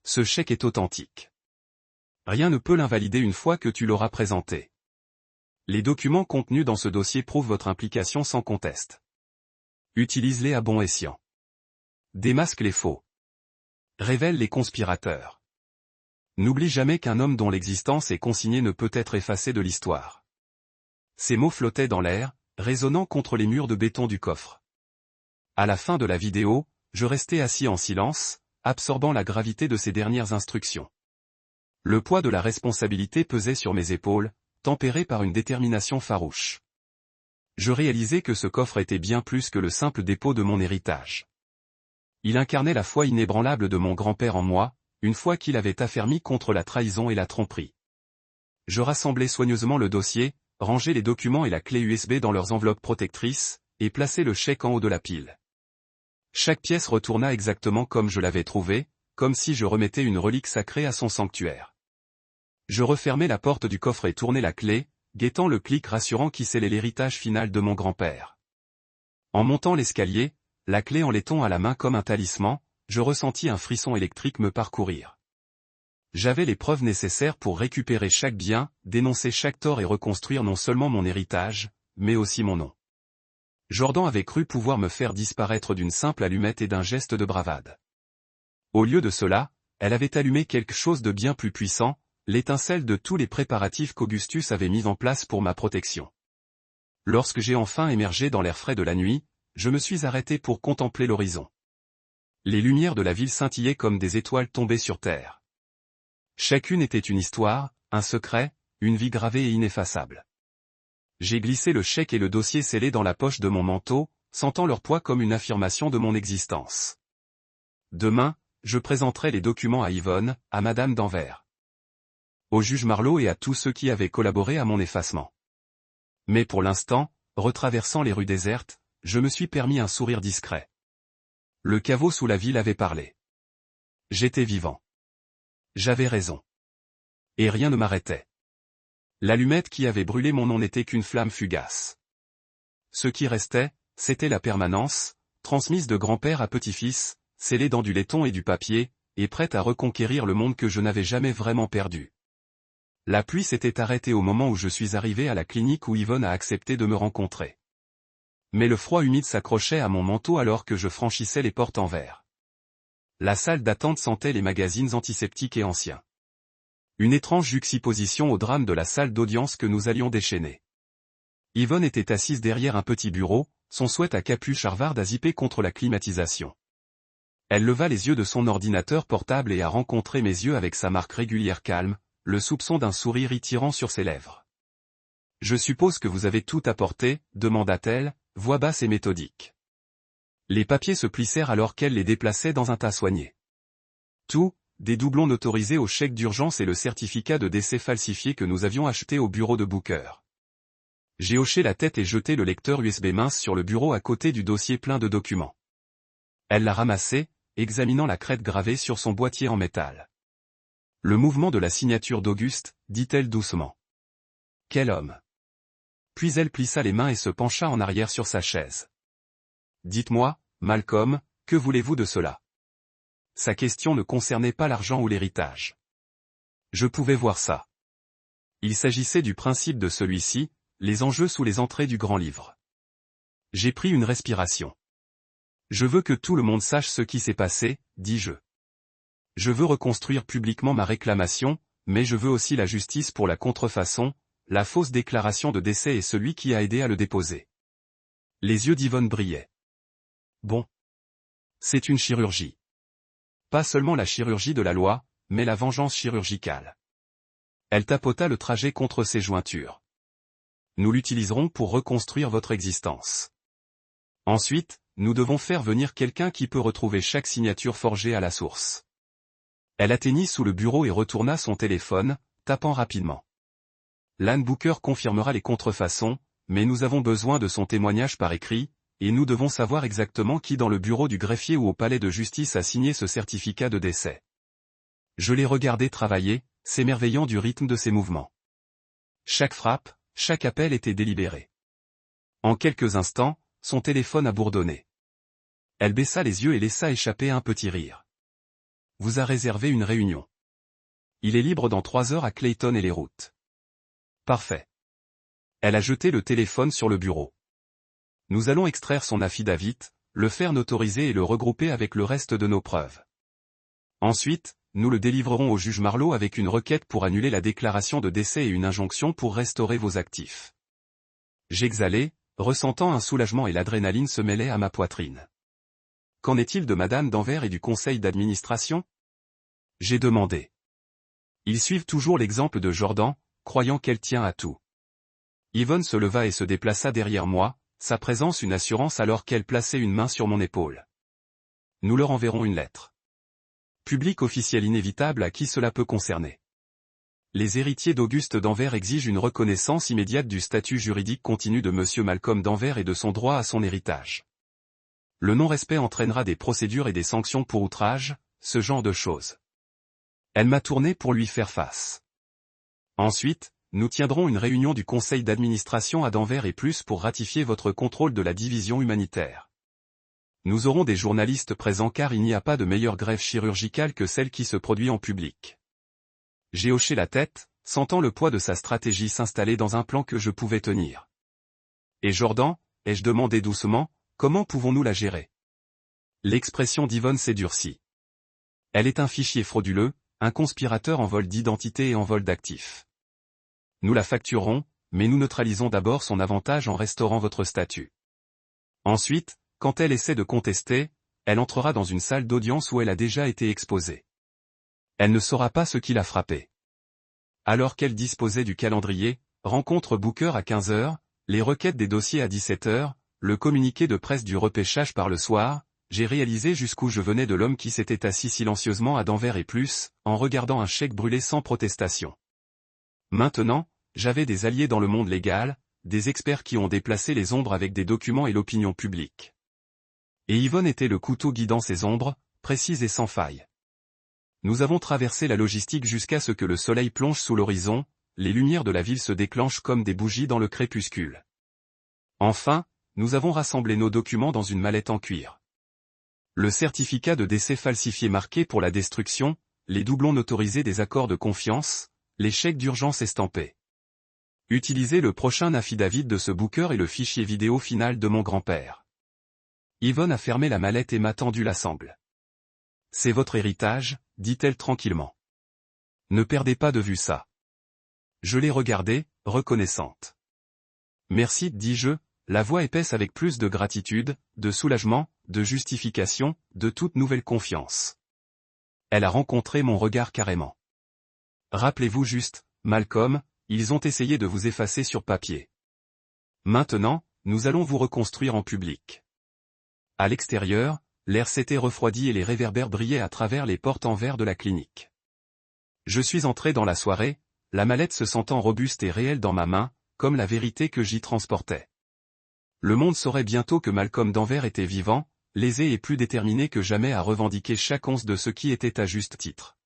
Ce chèque est authentique. Rien ne peut l'invalider une fois que tu l'auras présenté. Les documents contenus dans ce dossier prouvent votre implication sans conteste. Utilise-les à bon escient. Démasque les faux. Révèle les conspirateurs. N'oublie jamais qu'un homme dont l'existence est consignée ne peut être effacé de l'histoire. » Ces mots flottaient dans l'air, résonnant contre les murs de béton du coffre. À la fin de la vidéo, je restais assis en silence, absorbant la gravité de ces dernières instructions. Le poids de la responsabilité pesait sur mes épaules, tempéré par une détermination farouche. Je réalisais que ce coffre était bien plus que le simple dépôt de mon héritage. Il incarnait la foi inébranlable de mon grand-père en moi, une foi qu'il avait affermie contre la trahison et la tromperie. Je rassemblai soigneusement le dossier, rangeai les documents et la clé USB dans leurs enveloppes protectrices, et plaçai le chèque en haut de la pile. Chaque pièce retourna exactement comme je l'avais trouvé, comme si je remettais une relique sacrée à son sanctuaire. Je refermai la porte du coffre et tournai la clé, guettant le clic rassurant qui scellait l'héritage final de mon grand-père. En montant l'escalier, la clé en laiton à la main comme un talisman, je ressentis un frisson électrique me parcourir. J'avais les preuves nécessaires pour récupérer chaque bien, dénoncer chaque tort et reconstruire non seulement mon héritage, mais aussi mon nom. Jordan avait cru pouvoir me faire disparaître d'une simple allumette et d'un geste de bravade. Au lieu de cela, elle avait allumé quelque chose de bien plus puissant, l'étincelle de tous les préparatifs qu'Augustus avait mis en place pour ma protection. Lorsque j'ai enfin émergé dans l'air frais de la nuit, je me suis arrêté pour contempler l'horizon. Les lumières de la ville scintillaient comme des étoiles tombées sur terre. Chacune était une histoire, un secret, une vie gravée et ineffaçable. J'ai glissé le chèque et le dossier scellé dans la poche de mon manteau, sentant leur poids comme une affirmation de mon existence. Demain, je présenterai les documents à Yvonne, à Madame d'Anvers, au juge Marleau et à tous ceux qui avaient collaboré à mon effacement. Mais pour l'instant, retraversant les rues désertes, je me suis permis un sourire discret. Le caveau sous la ville avait parlé. J'étais vivant. J'avais raison. Et rien ne m'arrêtait. L'allumette qui avait brûlé mon nom n'était qu'une flamme fugace. Ce qui restait, c'était la permanence, transmise de grand-père à petit-fils, scellée dans du laiton et du papier, et prête à reconquérir le monde que je n'avais jamais vraiment perdu. La pluie s'était arrêtée au moment où je suis arrivé à la clinique où Yvonne a accepté de me rencontrer. Mais le froid humide s'accrochait à mon manteau alors que je franchissais les portes en verre. La salle d'attente sentait les magazines antiseptiques et anciens. Une étrange juxtaposition au drame de la salle d'audience que nous allions déchaîner. Yvonne était assise derrière un petit bureau, son sweat à capuche harvarde zippé contre la climatisation. Elle leva les yeux de son ordinateur portable et a rencontré mes yeux avec sa marque régulière calme, le soupçon d'un sourire y tirant sur ses lèvres. Je suppose que vous avez tout apporté, demanda-t-elle, voix basse et méthodique. Les papiers se plissèrent alors qu'elle les déplaçait dans un tas soigné. Tout, des doublons notarisés au chèque d'urgence et le certificat de décès falsifié que nous avions acheté au bureau de Booker. J'ai hoché la tête et jeté le lecteur USB mince sur le bureau à côté du dossier plein de documents. Elle l'a ramassé, examinant la crête gravée sur son boîtier en métal. Le mouvement de la signature d'Auguste, dit-elle doucement. Quel homme. Puis elle plissa les mains et se pencha en arrière sur sa chaise. Dites-moi, Malcolm, que voulez-vous de cela? Sa question ne concernait pas l'argent ou l'héritage. Je pouvais voir ça. Il s'agissait du principe de celui-ci, les enjeux sous les entrées du grand livre. J'ai pris une respiration. Je veux que tout le monde sache ce qui s'est passé, dis-je. Je veux reconstruire publiquement ma réclamation, mais je veux aussi la justice pour la contrefaçon, la fausse déclaration de décès et celui qui a aidé à le déposer. Les yeux d'Yvonne brillaient. Bon. C'est une chirurgie. Pas seulement la chirurgie de la loi, mais la vengeance chirurgicale. Elle tapota le trajet contre ses jointures. Nous l'utiliserons pour reconstruire votre existence. Ensuite, nous devons faire venir quelqu'un qui peut retrouver chaque signature forgée à la source. Elle atteignit sous le bureau et retourna son téléphone, tapant rapidement. Lann Booker confirmera les contrefaçons, mais nous avons besoin de son témoignage par écrit, et nous devons savoir exactement qui dans le bureau du greffier ou au palais de justice a signé ce certificat de décès. Je l'ai regardé travailler, s'émerveillant du rythme de ses mouvements. Chaque frappe, chaque appel était délibéré. En quelques instants, son téléphone a bourdonné. Elle baissa les yeux et laissa échapper un petit rire. Vous a réservé une réunion. Il est libre dans 3 heures à Clayton et les routes. Parfait. Elle a jeté le téléphone sur le bureau. Nous allons extraire son affidavit, le faire notoriser et le regrouper avec le reste de nos preuves. Ensuite, nous le délivrerons au juge Marlowe avec une requête pour annuler la déclaration de décès et une injonction pour restaurer vos actifs. J'exhalai, ressentant un soulagement et l'adrénaline se mêlait à ma poitrine. Qu'en est-il de Madame Danvers et du conseil d'administration? J'ai demandé. Ils suivent toujours l'exemple de Jordan, croyant qu'elle tient à tout. Yvonne se leva et se déplaça derrière moi, sa présence une assurance alors qu'elle plaçait une main sur mon épaule. Nous leur enverrons une lettre. Public officiel inévitable à qui cela peut concerner. Les héritiers d'Auguste Danvers exigent une reconnaissance immédiate du statut juridique continu de M. Malcolm Danvers et de son droit à son héritage. Le non-respect entraînera des procédures et des sanctions pour outrage, ce genre de choses. Elle m'a tourné pour lui faire face. Ensuite, nous tiendrons une réunion du conseil d'administration à Danvers et plus pour ratifier votre contrôle de la division humanitaire. Nous aurons des journalistes présents car il n'y a pas de meilleure greffe chirurgicale que celle qui se produit en public. J'ai hoché la tête, sentant le poids de sa stratégie s'installer dans un plan que je pouvais tenir. Et Jordan, ai-je demandé doucement, comment pouvons-nous la gérer? L'expression d'Yvonne s'est durcie. Elle est un fichier frauduleux, un conspirateur en vol d'identité et en vol d'actifs. Nous la facturerons, mais nous neutralisons d'abord son avantage en restaurant votre statut. Ensuite, quand elle essaie de contester, elle entrera dans une salle d'audience où elle a déjà été exposée. Elle ne saura pas ce qui l'a frappée. Alors qu'elle disposait du calendrier, rencontre Booker à 15 heures, les requêtes des dossiers à 17 heures, le communiqué de presse du repêchage par le soir, j'ai réalisé jusqu'où je venais de l'homme qui s'était assis silencieusement à Danvers et plus, en regardant un chèque brûlé sans protestation. Maintenant, j'avais des alliés dans le monde légal, des experts qui ont déplacé les ombres avec des documents et l'opinion publique. Et Yvonne était le couteau guidant ces ombres, précise et sans faille. Nous avons traversé la logistique jusqu'à ce que le soleil plonge sous l'horizon, les lumières de la ville se déclenchent comme des bougies dans le crépuscule. Enfin, nous avons rassemblé nos documents dans une mallette en cuir. Le certificat de décès falsifié marqué pour la destruction, les doublons notarisés des accords de confiance, les chèques d'urgence estampés. Utilisez le prochain affidavit de ce Booker et le fichier vidéo final de mon grand-père. Yvonne a fermé la mallette et m'a tendu la sangle. C'est votre héritage, dit-elle tranquillement. Ne perdez pas de vue ça. Je l'ai regardée, reconnaissante. Merci, dis-je, la voix épaisse avec plus de gratitude, de soulagement, de justification, de toute nouvelle confiance. Elle a rencontré mon regard carrément. Rappelez-vous juste, Malcolm, ils ont essayé de vous effacer sur papier. Maintenant, nous allons vous reconstruire en public. À l'extérieur, l'air s'était refroidi et les réverbères brillaient à travers les portes en verre de la clinique. Je suis entré dans la soirée, la mallette se sentant robuste et réelle dans ma main, comme la vérité que j'y transportais. Le monde saurait bientôt que Malcolm Danvers était vivant, lésé et plus déterminé que jamais à revendiquer chaque once de ce qui était à juste titre.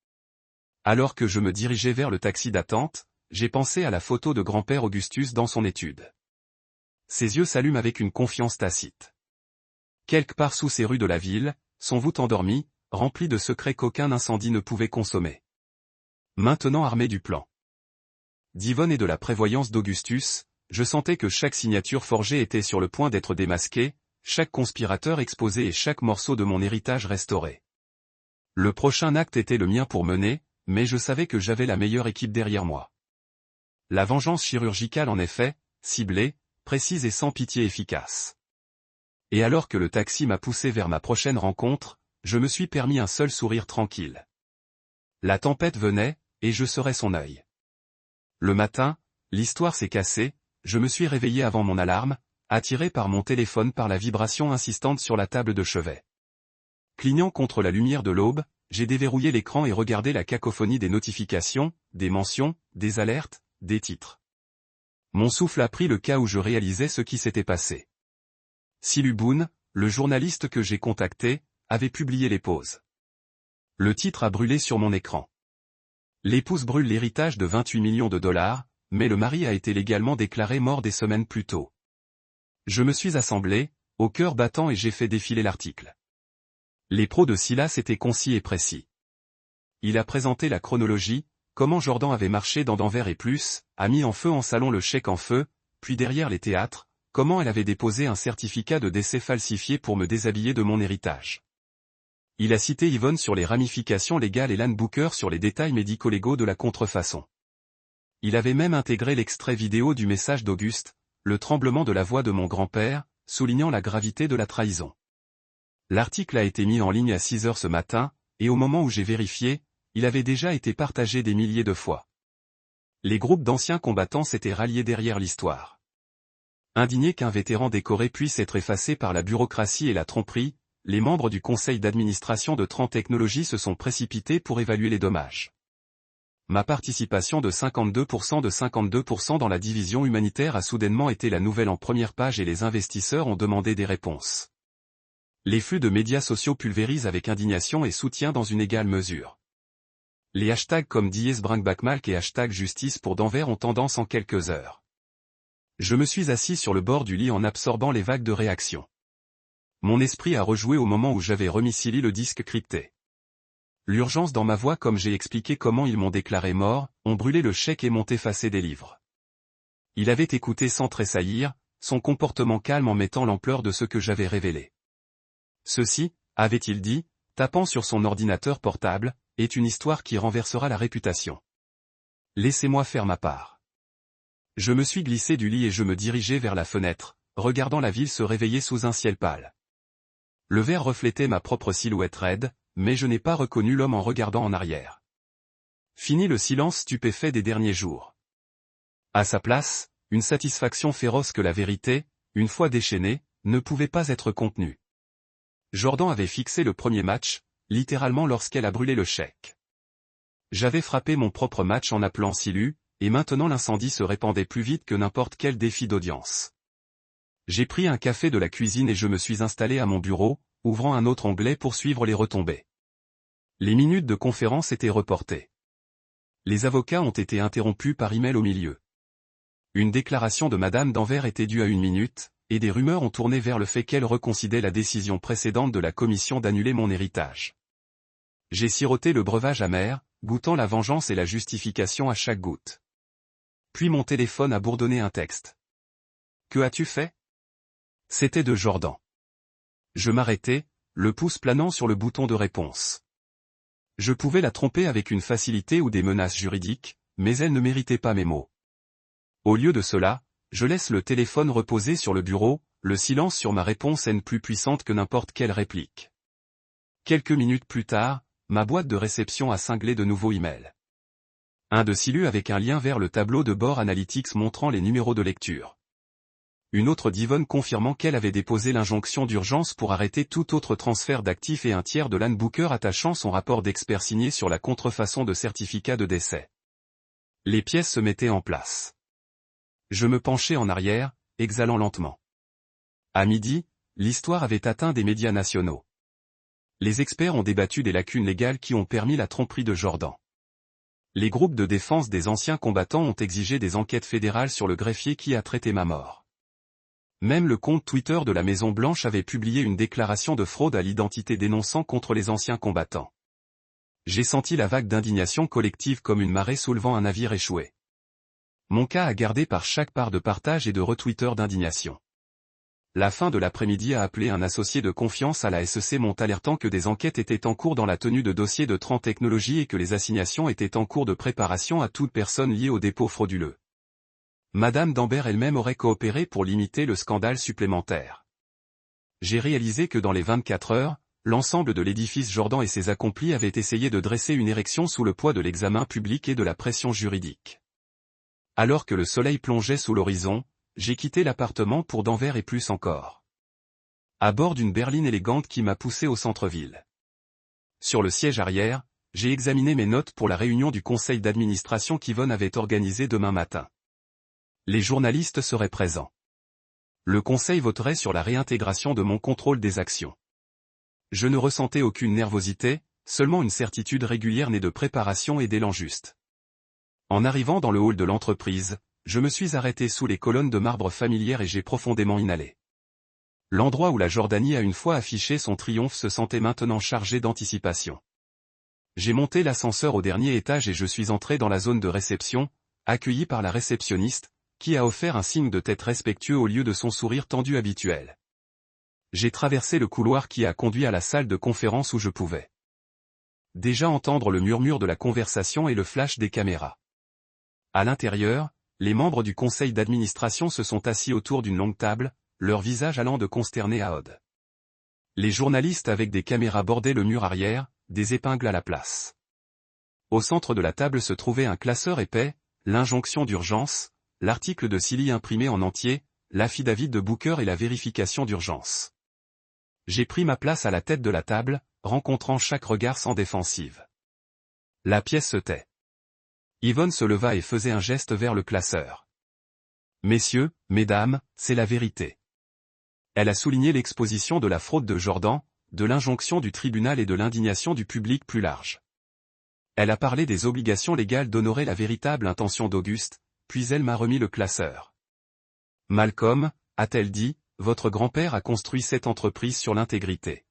Alors que je me dirigeais vers le taxi d'attente, j'ai pensé à la photo de grand-père Augustus dans son étude. Ses yeux s'allument avec une confiance tacite. Quelque part sous ces rues de la ville, son voûte endormi, rempli de secrets qu'aucun incendie ne pouvait consommer. Maintenant armé du plan d'Yvonne et de la prévoyance d'Augustus, je sentais que chaque signature forgée était sur le point d'être démasquée, chaque conspirateur exposé et chaque morceau de mon héritage restauré. Le prochain acte était le mien pour mener, mais je savais que j'avais la meilleure équipe derrière moi. La vengeance chirurgicale en effet, ciblée, précise et sans pitié efficace. Et alors que le taxi m'a poussé vers ma prochaine rencontre, je me suis permis un seul sourire tranquille. La tempête venait, et je serais son œil. Le matin, l'histoire s'est cassée, je me suis réveillé avant mon alarme, attiré par mon téléphone par la vibration insistante sur la table de chevet. Clignant contre la lumière de l'aube, j'ai déverrouillé l'écran et regardé la cacophonie des notifications, des mentions, des alertes, des titres. Mon souffle a pris le cas où je réalisais ce qui s'était passé. Silu Boone, le journaliste que j'ai contacté, avait publié les pauses. Le titre a brûlé sur mon écran. L'épouse brûle l'héritage de 28 millions de dollars, mais le mari a été légalement déclaré mort des semaines plus tôt. Je me suis assemblé, au cœur battant et j'ai fait défiler l'article. Les pros de Silas étaient concis et précis. Il a présenté la chronologie, comment Jordan avait marché dans Danvers et plus, a mis en feu en salon le chèque en feu, puis derrière les théâtres, comment elle avait déposé un certificat de décès falsifié pour me déshabiller de mon héritage. Il a cité Yvonne sur les ramifications légales et Lan Booker sur les détails médico-légaux de la contrefaçon. Il avait même intégré l'extrait vidéo du message d'Auguste, le tremblement de la voix de mon grand-père, soulignant la gravité de la trahison. L'article a été mis en ligne à 6 heures ce matin, et au moment où j'ai vérifié, il avait déjà été partagé des milliers de fois. Les groupes d'anciens combattants s'étaient ralliés derrière l'histoire. Indignés qu'un vétéran décoré puisse être effacé par la bureaucratie et la tromperie, les membres du conseil d'administration de Tran Technologies se sont précipités pour évaluer les dommages. Ma participation de 52% dans la division humanitaire a soudainement été la nouvelle en première page et les investisseurs ont demandé des réponses. Les flux de médias sociaux pulvérisent avec indignation et soutien dans une égale mesure. Les hashtags comme #DiesBrankBackMalk et #Justice pour Danvers ont tendance en quelques heures. Je me suis assis sur le bord du lit en absorbant les vagues de réactions. Mon esprit a rejoué au moment où j'avais remis Silly le disque crypté. L'urgence dans ma voix comme j'ai expliqué comment ils m'ont déclaré mort, ont brûlé le chèque et m'ont effacé des livres. Il avait écouté sans tressaillir, son comportement calme en mettant l'ampleur de ce que j'avais révélé. Ceci, avait-il dit, tapant sur son ordinateur portable, est une histoire qui renversera la réputation. Laissez-moi faire ma part. Je me suis glissé du lit et je me dirigeais vers la fenêtre, regardant la ville se réveiller sous un ciel pâle. Le verre reflétait ma propre silhouette raide, mais je n'ai pas reconnu l'homme en regardant en arrière. Fini le silence stupéfait des derniers jours. À sa place, une satisfaction féroce que la vérité, une fois déchaînée, ne pouvait pas être contenue. Jordan avait fixé le premier match, littéralement lorsqu'elle a brûlé le chèque. J'avais frappé mon propre match en appelant Silu, et maintenant l'incendie se répandait plus vite que n'importe quel défi d'audience. J'ai pris un café de la cuisine et je me suis installé à mon bureau, ouvrant un autre onglet pour suivre les retombées. Les minutes de conférence étaient reportées. Les avocats ont été interrompus par email au milieu. Une déclaration de Madame Danvers était due à 1 minute, et des rumeurs ont tourné vers le fait qu'elle reconsidérait la décision précédente de la commission d'annuler mon héritage. J'ai siroté le breuvage amer, goûtant la vengeance et la justification à chaque goutte. Puis mon téléphone a bourdonné un texte. « Que as-tu fait ?» C'était de Jordan. Je m'arrêtai, le pouce planant sur le bouton de réponse. Je pouvais la tromper avec une facilité ou des menaces juridiques, mais elle ne méritait pas mes mots. Au lieu de cela, je laisse le téléphone reposer sur le bureau, le silence sur ma réponse est plus puissante que n'importe quelle réplique. Quelques minutes plus tard, ma boîte de réception a cinglé de nouveaux emails. Un de Silu avec un lien vers le tableau de bord Analytics montrant les numéros de lecture. Une autre d'Yvonne confirmant qu'elle avait déposé l'injonction d'urgence pour arrêter tout autre transfert d'actifs et un tiers de Lan Booker attachant son rapport d'expert signé sur la contrefaçon de certificat de décès. Les pièces se mettaient en place. Je me penchai en arrière, exhalant lentement. À midi, l'histoire avait atteint des médias nationaux. Les experts ont débattu des lacunes légales qui ont permis la tromperie de Jordan. Les groupes de défense des anciens combattants ont exigé des enquêtes fédérales sur le greffier qui a traité ma mort. Même le compte Twitter de la Maison-Blanche avait publié une déclaration de fraude à l'identité dénonçant contre les anciens combattants. J'ai senti la vague d'indignation collective comme une marée soulevant un navire échoué. Mon cas a gardé par chaque part de partage et de retweeter d'indignation. La fin de l'après-midi a appelé un associé de confiance à la SEC m'ont alertant que des enquêtes étaient en cours dans la tenue de dossiers de 30 technologies et que les assignations étaient en cours de préparation à toute personne liée au dépôt frauduleux. Madame Dambert elle-même aurait coopéré pour limiter le scandale supplémentaire. J'ai réalisé que dans les 24 heures, l'ensemble de l'édifice Jordan et ses accomplis avaient essayé de dresser une érection sous le poids de l'examen public et de la pression juridique. Alors que le soleil plongeait sous l'horizon, j'ai quitté l'appartement pour d'envers et plus encore. À bord d'une berline élégante qui m'a poussé au centre-ville. Sur le siège arrière, j'ai examiné mes notes pour la réunion du conseil d'administration qu'Yvonne avait organisée demain matin. Les journalistes seraient présents. Le conseil voterait sur la réintégration de mon contrôle des actions. Je ne ressentais aucune nervosité, seulement une certitude régulière née de préparation et d'élan juste. En arrivant dans le hall de l'entreprise, je me suis arrêté sous les colonnes de marbre familières et j'ai profondément inhalé. L'endroit où la Jordanie a une fois affiché son triomphe se sentait maintenant chargé d'anticipation. J'ai monté l'ascenseur au dernier étage et je suis entré dans la zone de réception, accueilli par la réceptionniste, qui a offert un signe de tête respectueux au lieu de son sourire tendu habituel. J'ai traversé le couloir qui a conduit à la salle de conférence où je pouvais déjà entendre le murmure de la conversation et le flash des caméras. À l'intérieur, les membres du conseil d'administration se sont assis autour d'une longue table, leur visage allant de consterné à ode. Les journalistes avec des caméras bordaient le mur arrière, des épingles à la place. Au centre de la table se trouvait un classeur épais, l'injonction d'urgence, l'article de Silly imprimé en entier, l'affidavit de Booker et la vérification d'urgence. J'ai pris ma place à la tête de la table, rencontrant chaque regard sans défensive. La pièce se tait. Yvonne se leva et faisait un geste vers le classeur. Messieurs, mesdames, c'est la vérité. Elle a souligné l'exposition de la fraude de Jordan, de l'injonction du tribunal et de l'indignation du public plus large. Elle a parlé des obligations légales d'honorer la véritable intention d'Auguste, puis elle m'a remis le classeur. Malcolm, a-t-elle dit, votre grand-père a construit cette entreprise sur l'intégrité.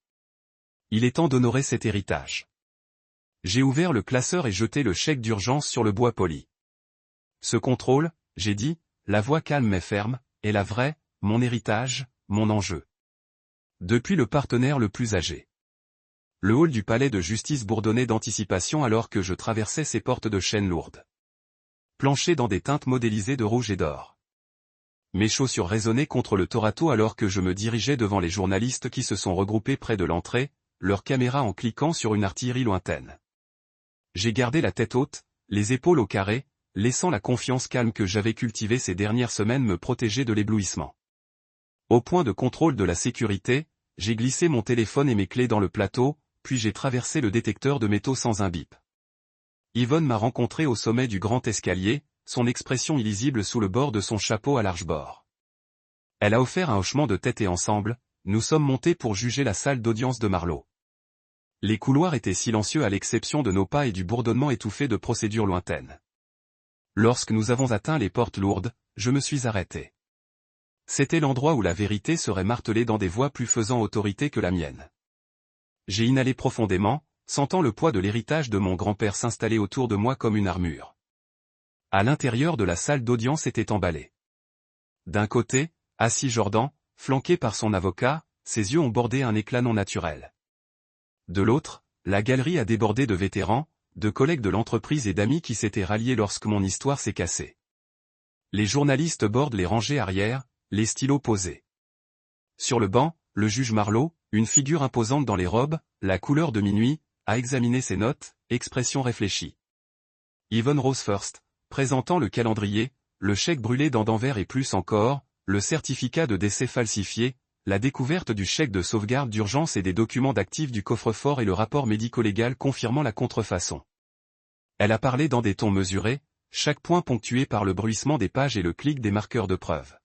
Il est temps d'honorer cet héritage. J'ai ouvert le classeur et jeté le chèque d'urgence sur le bois poli. Ce contrôle, j'ai dit, la voix calme mais ferme, est la vraie, mon héritage, mon enjeu. Depuis le partenaire le plus âgé. Le hall du palais de justice bourdonnait d'anticipation alors que je traversais ses portes de chêne lourdes. Planchées dans des teintes modélisées de rouge et d'or. Mes chaussures résonnaient contre le torato alors que je me dirigeais devant les journalistes qui se sont regroupés près de l'entrée, leurs caméras en cliquant sur une artillerie lointaine. J'ai gardé la tête haute, les épaules au carré, laissant la confiance calme que j'avais cultivée ces dernières semaines me protéger de l'éblouissement. Au point de contrôle de la sécurité, j'ai glissé mon téléphone et mes clés dans le plateau, puis j'ai traversé le détecteur de métaux sans un bip. Yvonne m'a rencontré au sommet du grand escalier, son expression illisible sous le bord de son chapeau à large bord. Elle a offert un hochement de tête et ensemble, nous sommes montés pour juger la salle d'audience de Marlowe. Les couloirs étaient silencieux à l'exception de nos pas et du bourdonnement étouffé de procédures lointaines. Lorsque nous avons atteint les portes lourdes, je me suis arrêté. C'était l'endroit où la vérité serait martelée dans des voix plus faisant autorité que la mienne. J'ai inhalé profondément, sentant le poids de l'héritage de mon grand-père s'installer autour de moi comme une armure. À l'intérieur de la salle d'audience était emballé. D'un côté, assis Jordan, flanqué par son avocat, ses yeux ont bordé un éclat non naturel. De l'autre, la galerie a débordé de vétérans, de collègues de l'entreprise et d'amis qui s'étaient ralliés lorsque mon histoire s'est cassée. Les journalistes bordent les rangées arrière, les stylos posés. Sur le banc, le juge Marlowe, une figure imposante dans les robes, la couleur de minuit, a examiné ses notes, expression réfléchie. Yvonne Rose First, présentant le calendrier, le chèque brûlé dans d'Anvers et plus encore, le certificat de décès falsifié, la découverte du chèque de sauvegarde d'urgence et des documents d'actifs du coffre-fort et le rapport médico-légal confirmant la contrefaçon. Elle a parlé dans des tons mesurés, chaque point ponctué par le bruissement des pages et le clic des marqueurs de preuve.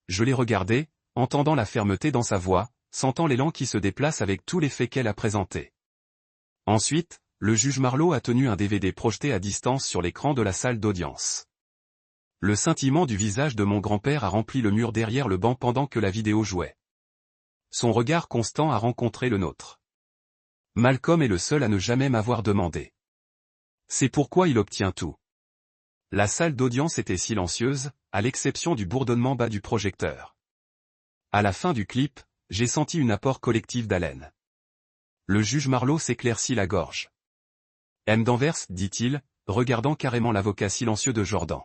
Je l'ai regardée, entendant la fermeté dans sa voix, sentant l'élan qui se déplace avec tous les faits qu'elle a présentés. Ensuite, le juge Marleau a tenu un DVD projeté à distance sur l'écran de la salle d'audience. Le scintillement du visage de mon grand-père a rempli le mur derrière le banc pendant que la vidéo jouait. Son regard constant a rencontré le nôtre. Malcolm est le seul à ne jamais m'avoir demandé. C'est pourquoi il obtient tout. La salle d'audience était silencieuse, à l'exception du bourdonnement bas du projecteur. À la fin du clip, j'ai senti une apport collective d'haleine. Le juge Marleau s'éclaircit la gorge. M. d'Anvers, dit-il, regardant carrément l'avocat silencieux de Jordan.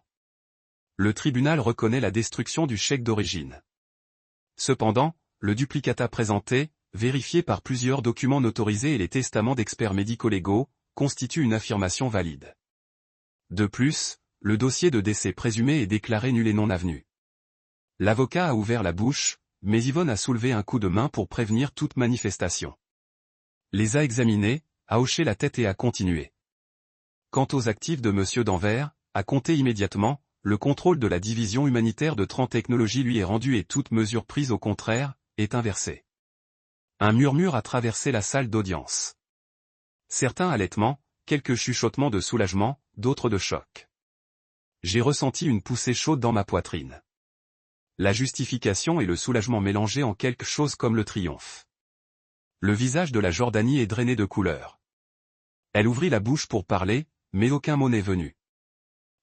Le tribunal reconnaît la destruction du chèque d'origine. Cependant, le duplicata présenté, vérifié par plusieurs documents notarisés et les testaments d'experts médico-légaux, constitue une affirmation valide. De plus, le dossier de décès présumé est déclaré nul et non avenu. L'avocat a ouvert la bouche, mais Yvonne a soulevé un coup de main pour prévenir toute manifestation. Les a examinés, a hoché la tête et a continué. Quant aux actifs de M. d'Anvers, a compté immédiatement, le contrôle de la division humanitaire de Tran Technologies lui est rendu et toute mesure prise au contraire, est inversée. Un murmure a traversé la salle d'audience. Certains halètements, quelques chuchotements de soulagement, d'autres de choc. J'ai ressenti une poussée chaude dans ma poitrine. La justification et le soulagement mélangés en quelque chose comme le triomphe. Le visage de la Jordanie est drainé de couleur. Elle ouvrit la bouche pour parler, mais aucun mot n'est venu.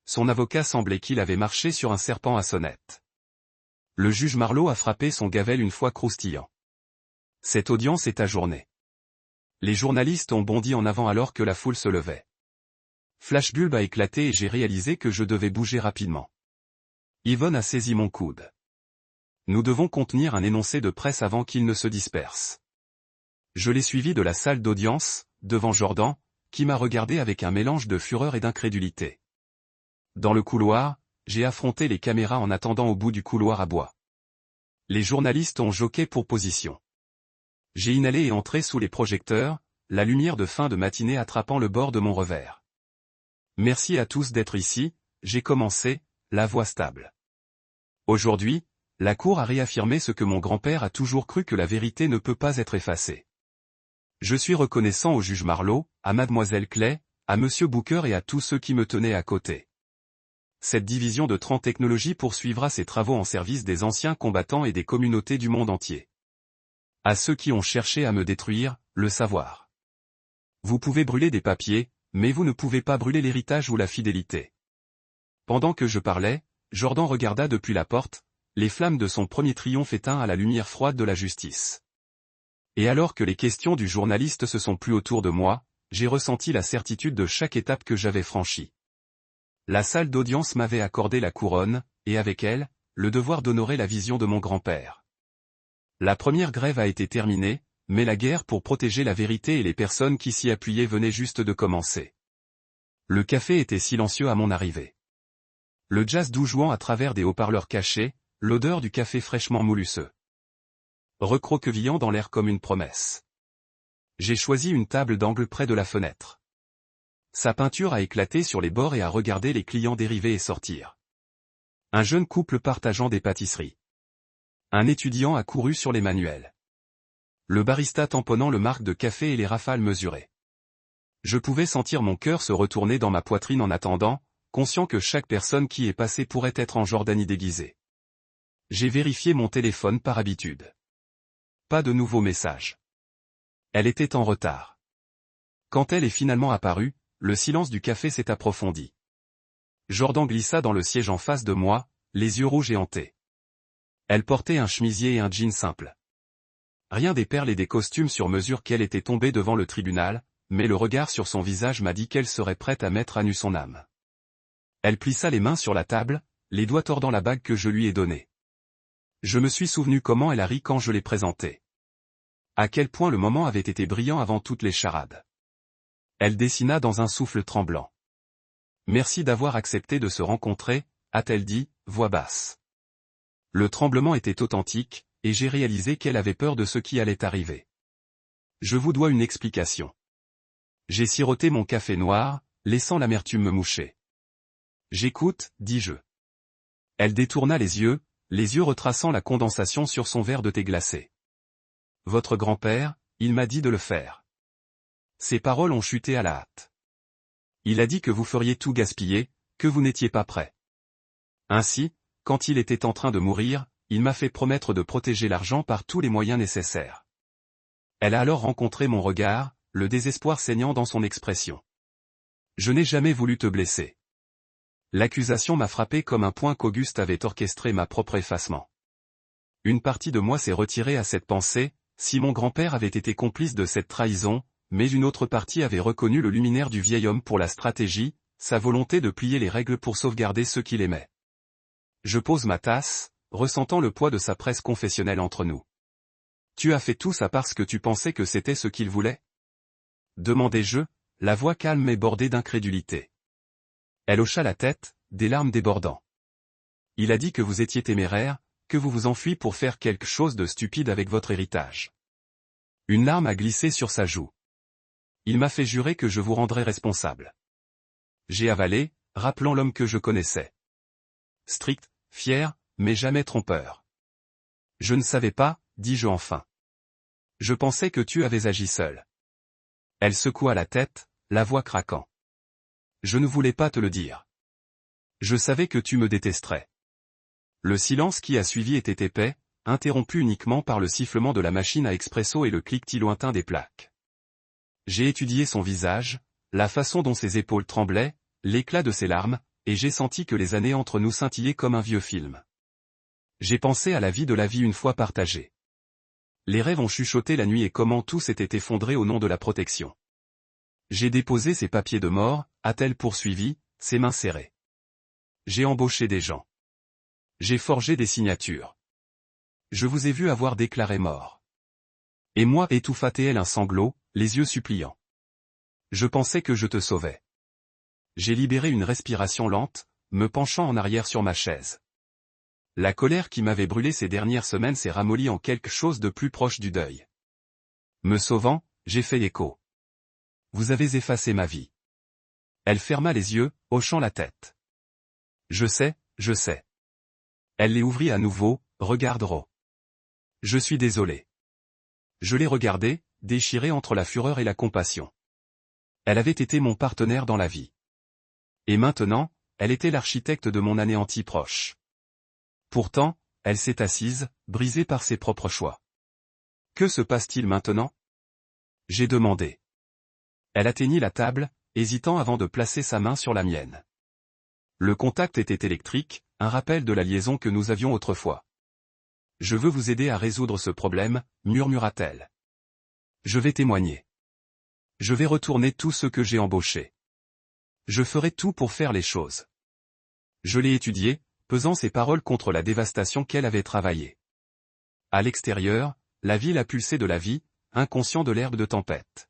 Son avocat semblait qu'il avait marché sur un serpent à sonnette. Le juge Marleau a frappé son gavel une fois croustillant. Cette audience est ajournée. Les journalistes ont bondi en avant alors que la foule se levait. Flashbulb a éclaté et j'ai réalisé que je devais bouger rapidement. Yvonne a saisi mon coude. Nous devons contenir un énoncé de presse avant qu'il ne se disperse. Je l'ai suivi de la salle d'audience, devant Jordan, qui m'a regardé avec un mélange de fureur et d'incrédulité. Dans le couloir, j'ai affronté les caméras en attendant au bout du couloir à bois. Les journalistes ont joqué pour position. J'ai inhalé et entré sous les projecteurs, la lumière de fin de matinée attrapant le bord de mon revers. Merci à tous d'être ici, j'ai commencé, la voix stable. Aujourd'hui, la Cour a réaffirmé ce que mon grand-père a toujours cru que la vérité ne peut pas être effacée. Je suis reconnaissant au juge Marleau, à mademoiselle Clay, à monsieur Booker et à tous ceux qui me tenaient à côté. Cette division de Tran Technologies poursuivra ses travaux en service des anciens combattants et des communautés du monde entier. À ceux qui ont cherché à me détruire, le savoir. Vous pouvez brûler des papiers, mais vous ne pouvez pas brûler l'héritage ou la fidélité. Pendant que je parlais, Jordan regarda depuis la porte, les flammes de son premier triomphe éteintes à la lumière froide de la justice. Et alors que les questions du journaliste se sont plus autour de moi, j'ai ressenti la certitude de chaque étape que j'avais franchie. La salle d'audience m'avait accordé la couronne, et avec elle, le devoir d'honorer la vision de mon grand-père. La première grève a été terminée, mais la guerre pour protéger la vérité et les personnes qui s'y appuyaient venait juste de commencer. Le café était silencieux à mon arrivée. Le jazz doux jouant à travers des haut-parleurs cachés, l'odeur du café fraîchement moulusseux. Recroquevillant dans l'air comme une promesse. J'ai choisi une table d'angle près de la fenêtre. Sa peinture a éclaté sur les bords et a regardé les clients dériver et sortir. Un jeune couple partageant des pâtisseries. Un étudiant a couru sur les manuels. Le barista tamponnant le marc de café et les rafales mesurées. Je pouvais sentir mon cœur se retourner dans ma poitrine en attendant, conscient que chaque personne qui est passée pourrait être en Jordanie déguisée. J'ai vérifié mon téléphone par habitude. Pas de nouveaux messages. Elle était en retard. Quand elle est finalement apparue, le silence du café s'est approfondi. Jordan glissa dans le siège en face de moi, les yeux rouges et hantés. Elle portait un chemisier et un jean simple. Rien des perles et des costumes sur mesure qu'elle était tombée devant le tribunal, mais le regard sur son visage m'a dit qu'elle serait prête à mettre à nu son âme. Elle plissa les mains sur la table, les doigts tordant la bague que je lui ai donnée. Je me suis souvenu comment elle a ri quand je l'ai présentée. À quel point le moment avait été brillant avant toutes les charades. Elle dessina dans un souffle tremblant. Merci d'avoir accepté de se rencontrer, a-t-elle dit, voix basse. Le tremblement était authentique, et j'ai réalisé qu'elle avait peur de ce qui allait arriver. Je vous dois une explication. J'ai siroté mon café noir, laissant l'amertume me moucher. J'écoute, dis-je. Elle détourna les yeux retraçant la condensation sur son verre de thé glacé. Votre grand-père, il m'a dit de le faire. Ces paroles ont chuté à la hâte. Il a dit que vous feriez tout gaspiller, que vous n'étiez pas prêt. Ainsi, quand il était en train de mourir, il m'a fait promettre de protéger l'argent par tous les moyens nécessaires. Elle a alors rencontré mon regard, le désespoir saignant dans son expression. Je n'ai jamais voulu te blesser. L'accusation m'a frappé comme un poing qu'Auguste avait orchestré ma propre effacement. Une partie de moi s'est retirée à cette pensée, si mon grand-père avait été complice de cette trahison, mais une autre partie avait reconnu le luminaire du vieil homme pour la stratégie, sa volonté de plier les règles pour sauvegarder ceux qu'il aimait. Je pose ma tasse, ressentant le poids de sa presse confessionnelle entre nous. Tu as fait tout ça parce que tu pensais que c'était ce qu'il voulait? Demandai-je, la voix calme et bordée d'incrédulité. Elle hocha la tête, des larmes débordant. Il a dit que vous étiez téméraire, que vous vous enfuiez pour faire quelque chose de stupide avec votre héritage. Une larme a glissé sur sa joue. Il m'a fait jurer que je vous rendrais responsable. J'ai avalé, rappelant l'homme que je connaissais. Strict, fier, mais jamais trompeur. Je ne savais pas, dis-je enfin. Je pensais que tu avais agi seul. Elle secoua la tête, la voix craquant. Je ne voulais pas te le dire. Je savais que tu me détesterais. Le silence qui a suivi était épais, interrompu uniquement par le sifflement de la machine à expresso et le cliquetis lointain des plaques. J'ai étudié son visage, la façon dont ses épaules tremblaient, l'éclat de ses larmes, et j'ai senti que les années entre nous scintillaient comme un vieux film. J'ai pensé à la vie une fois partagée. Les rêves ont chuchoté la nuit et comment tout s'était effondré au nom de la protection. J'ai déposé ces papiers de mort, a-t-elle poursuivi, ses mains serrées. J'ai embauché des gens. J'ai forgé des signatures. Je vous ai vu avoir déclaré mort. Et moi étouffa-t-elle un sanglot, les yeux suppliants. Je pensais que je te sauvais. J'ai libéré une respiration lente, me penchant en arrière sur ma chaise. La colère qui m'avait brûlé ces dernières semaines s'est ramollie en quelque chose de plus proche du deuil. Me sauvant, j'ai fait écho. Vous avez effacé ma vie. Elle ferma les yeux, hochant la tête. Je sais, je sais. Elle les ouvrit à nouveau, regard rot. Je suis désolé. Je l'ai regardée, déchirée entre la fureur et la compassion. Elle avait été mon partenaire dans la vie. Et maintenant, elle était l'architecte de mon anéanti proche. Pourtant, elle s'est assise, brisée par ses propres choix. Que se passe-t-il maintenant? J'ai demandé. Elle atteignit la table, hésitant avant de placer sa main sur la mienne. Le contact était électrique, un rappel de la liaison que nous avions autrefois. Je veux vous aider à résoudre ce problème, murmura-t-elle. Je vais témoigner. Je vais retourner tout ce que j'ai embauché. Je ferai tout pour faire les choses. Je l'ai étudié, pesant ses paroles contre la dévastation qu'elle avait travaillée. À l'extérieur, la ville a pulsé de la vie, inconscient de l'herbe de tempête.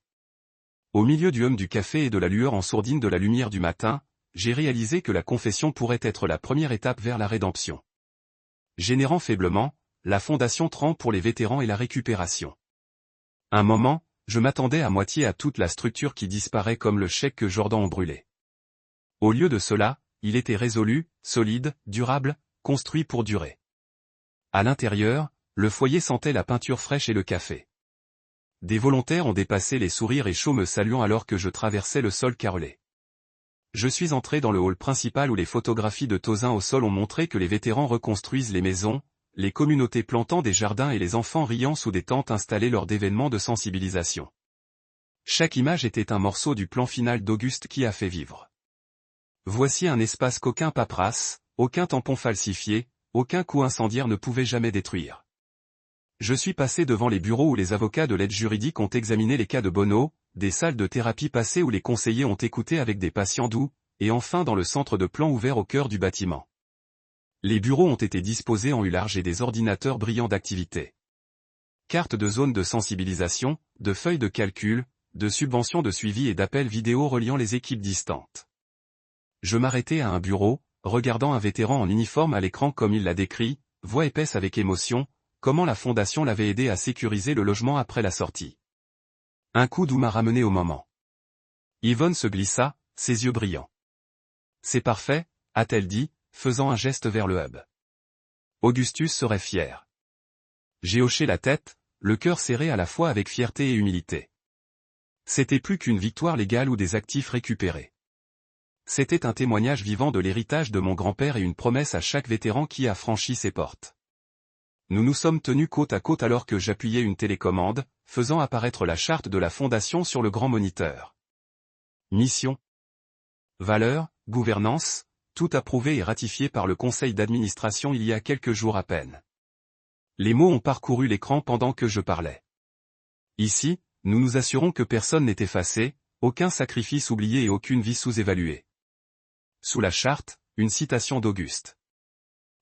Au milieu du hum du café et de la lueur en sourdine de la lumière du matin, j'ai réalisé que la confession pourrait être la première étape vers la rédemption. Générant faiblement, la fondation trempe pour les vétérans et la récupération. Un moment, je m'attendais à moitié à toute la structure qui disparaît comme le chèque que Jordan a brûlé. Au lieu de cela, il était résolu, solide, durable, construit pour durer. À l'intérieur, le foyer sentait la peinture fraîche et le café. Des volontaires ont dépassé les sourires et chauds me saluant alors que je traversais le sol carrelé. Je suis entré dans le hall principal où les photographies de Tozin au sol ont montré que les vétérans reconstruisent les maisons, les communautés plantant des jardins et les enfants riant sous des tentes installées lors d'événements de sensibilisation. Chaque image était un morceau du plan final d'Auguste qui a fait vivre. Voici un espace qu'aucun paperasse, aucun tampon falsifié, aucun coup incendiaire ne pouvait jamais détruire. Je suis passé devant les bureaux où les avocats de l'aide juridique ont examiné les cas de Bono, des salles de thérapie passées où les conseillers ont écouté avec des patients doux, et enfin dans le centre de plan ouvert au cœur du bâtiment. Les bureaux ont été disposés en U large et des ordinateurs brillants d'activité. Cartes de zones de sensibilisation, de feuilles de calcul, de subventions de suivi et d'appels vidéo reliant les équipes distantes. je m'arrêtai à un bureau, regardant un vétéran en uniforme à l'écran comme il l'a décrit, voix épaisse avec émotion, comment la fondation l'avait aidé à sécuriser le logement après la sortie. Un coup doux m'a ramené au moment. Yvonne se glissa, ses yeux brillants. C'est parfait, a-t-elle dit, faisant un geste vers le hub. Augustus serait fier. J'ai hoché la tête, le cœur serré à la fois avec fierté et humilité. C'était plus qu'une victoire légale ou des actifs récupérés. C'était un témoignage vivant de l'héritage de mon grand-père et une promesse à chaque vétéran qui a franchi ses portes. Nous nous sommes tenus côte à côte alors que j'appuyais une télécommande, faisant apparaître la charte de la fondation sur le grand moniteur. Mission. Valeurs, gouvernance, tout approuvé et ratifié par le conseil d'administration il y a quelques jours à peine. Les mots ont parcouru l'écran pendant que je parlais. Ici, nous nous assurons que personne n'est effacé, aucun sacrifice oublié et aucune vie sous-évaluée. Sous la charte, une citation d'Auguste.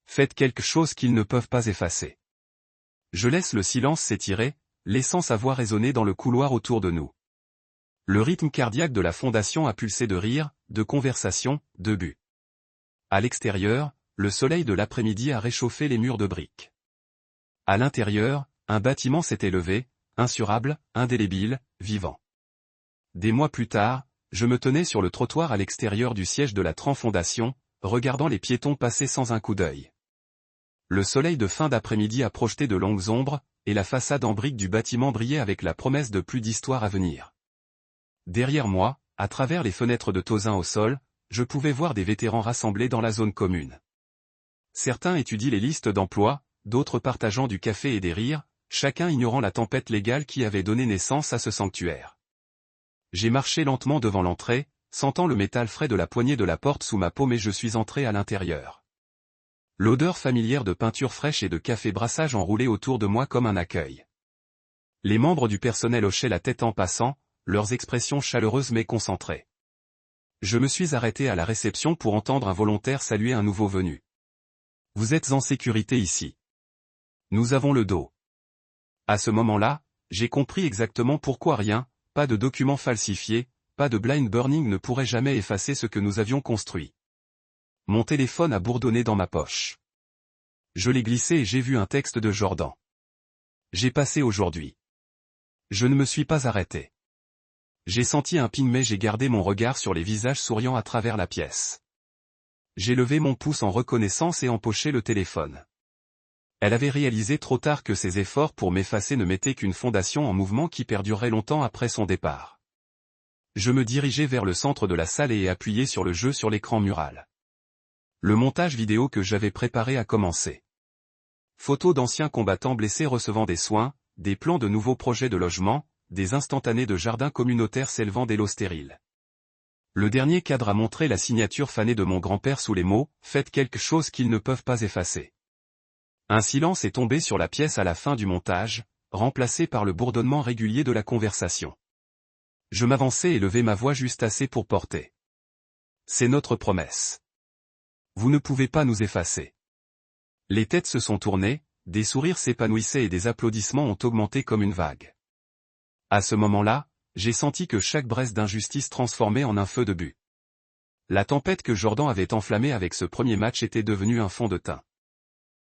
Faites quelque chose qu'ils ne peuvent pas effacer. Je laisse le silence s'étirer, laissant sa voix résonner dans le couloir autour de nous. Le rythme cardiaque de la fondation a pulsé de rire, de conversation, de buts. À l'extérieur, le soleil de l'après-midi a réchauffé les murs de briques. À l'intérieur, un bâtiment s'est élevé, insurable, indélébile, vivant. Des mois plus tard, je me tenais sur le trottoir à l'extérieur du siège de la Tran Fondation, regardant les piétons passer sans un coup d'œil. Le soleil de fin d'après-midi a projeté de longues ombres, et la façade en briques du bâtiment brillait avec la promesse de plus d'histoire à venir. Derrière moi, à travers les fenêtres de tozin au sol, je pouvais voir des vétérans rassemblés dans la zone commune. Certains étudient les listes d'emploi, d'autres partageant du café et des rires, chacun ignorant la tempête légale qui avait donné naissance à ce sanctuaire. J'ai marché lentement devant l'entrée, sentant le métal frais de la poignée de la porte sous ma paume et je suis entré à l'intérieur. L'odeur familière de peinture fraîche et de café brassage enroulait autour de moi comme un accueil. Les membres du personnel hochaient la tête en passant, leurs expressions chaleureuses mais concentrées. Je me suis arrêté à la réception pour entendre un volontaire saluer un nouveau venu. Vous êtes en sécurité ici. Nous avons le dos. À ce moment-là, j'ai compris exactement pourquoi rien, pas de documents falsifiés, pas de blind burning ne pourrait jamais effacer ce que nous avions construit. Mon téléphone a bourdonné dans ma poche. Je l'ai glissé et j'ai vu un texte de Jordan. J'ai passé aujourd'hui. Je ne me suis pas arrêté. J'ai senti un ping mais j'ai gardé mon regard sur les visages souriants à travers la pièce. J'ai levé mon pouce en reconnaissance et empoché le téléphone. Elle avait réalisé trop tard que ses efforts pour m'effacer ne mettaient qu'une fondation en mouvement qui perdurerait longtemps après son départ. Je me dirigeai vers le centre de la salle et ai appuyé sur le jeu sur l'écran mural. Le montage vidéo que j'avais préparé a commencé. Photos d'anciens combattants blessés recevant des soins, des plans de nouveaux projets de logement, des instantanés de jardins communautaires s'élevant des lots stériles. Le dernier cadre a montré la signature fanée de mon grand-père sous les mots « Faites quelque chose qu'ils ne peuvent pas effacer ». Un silence est tombé sur la pièce à la fin du montage, remplacé par le bourdonnement régulier de la conversation. Je m'avançai et levai ma voix juste assez pour porter. C'est notre promesse. Vous ne pouvez pas nous effacer. Les têtes se sont tournées, des sourires s'épanouissaient et des applaudissements ont augmenté comme une vague. À ce moment-là, j'ai senti que chaque braise d'injustice transformait en un feu de but. La tempête que Jordan avait enflammée avec ce premier match était devenue un fond de teint.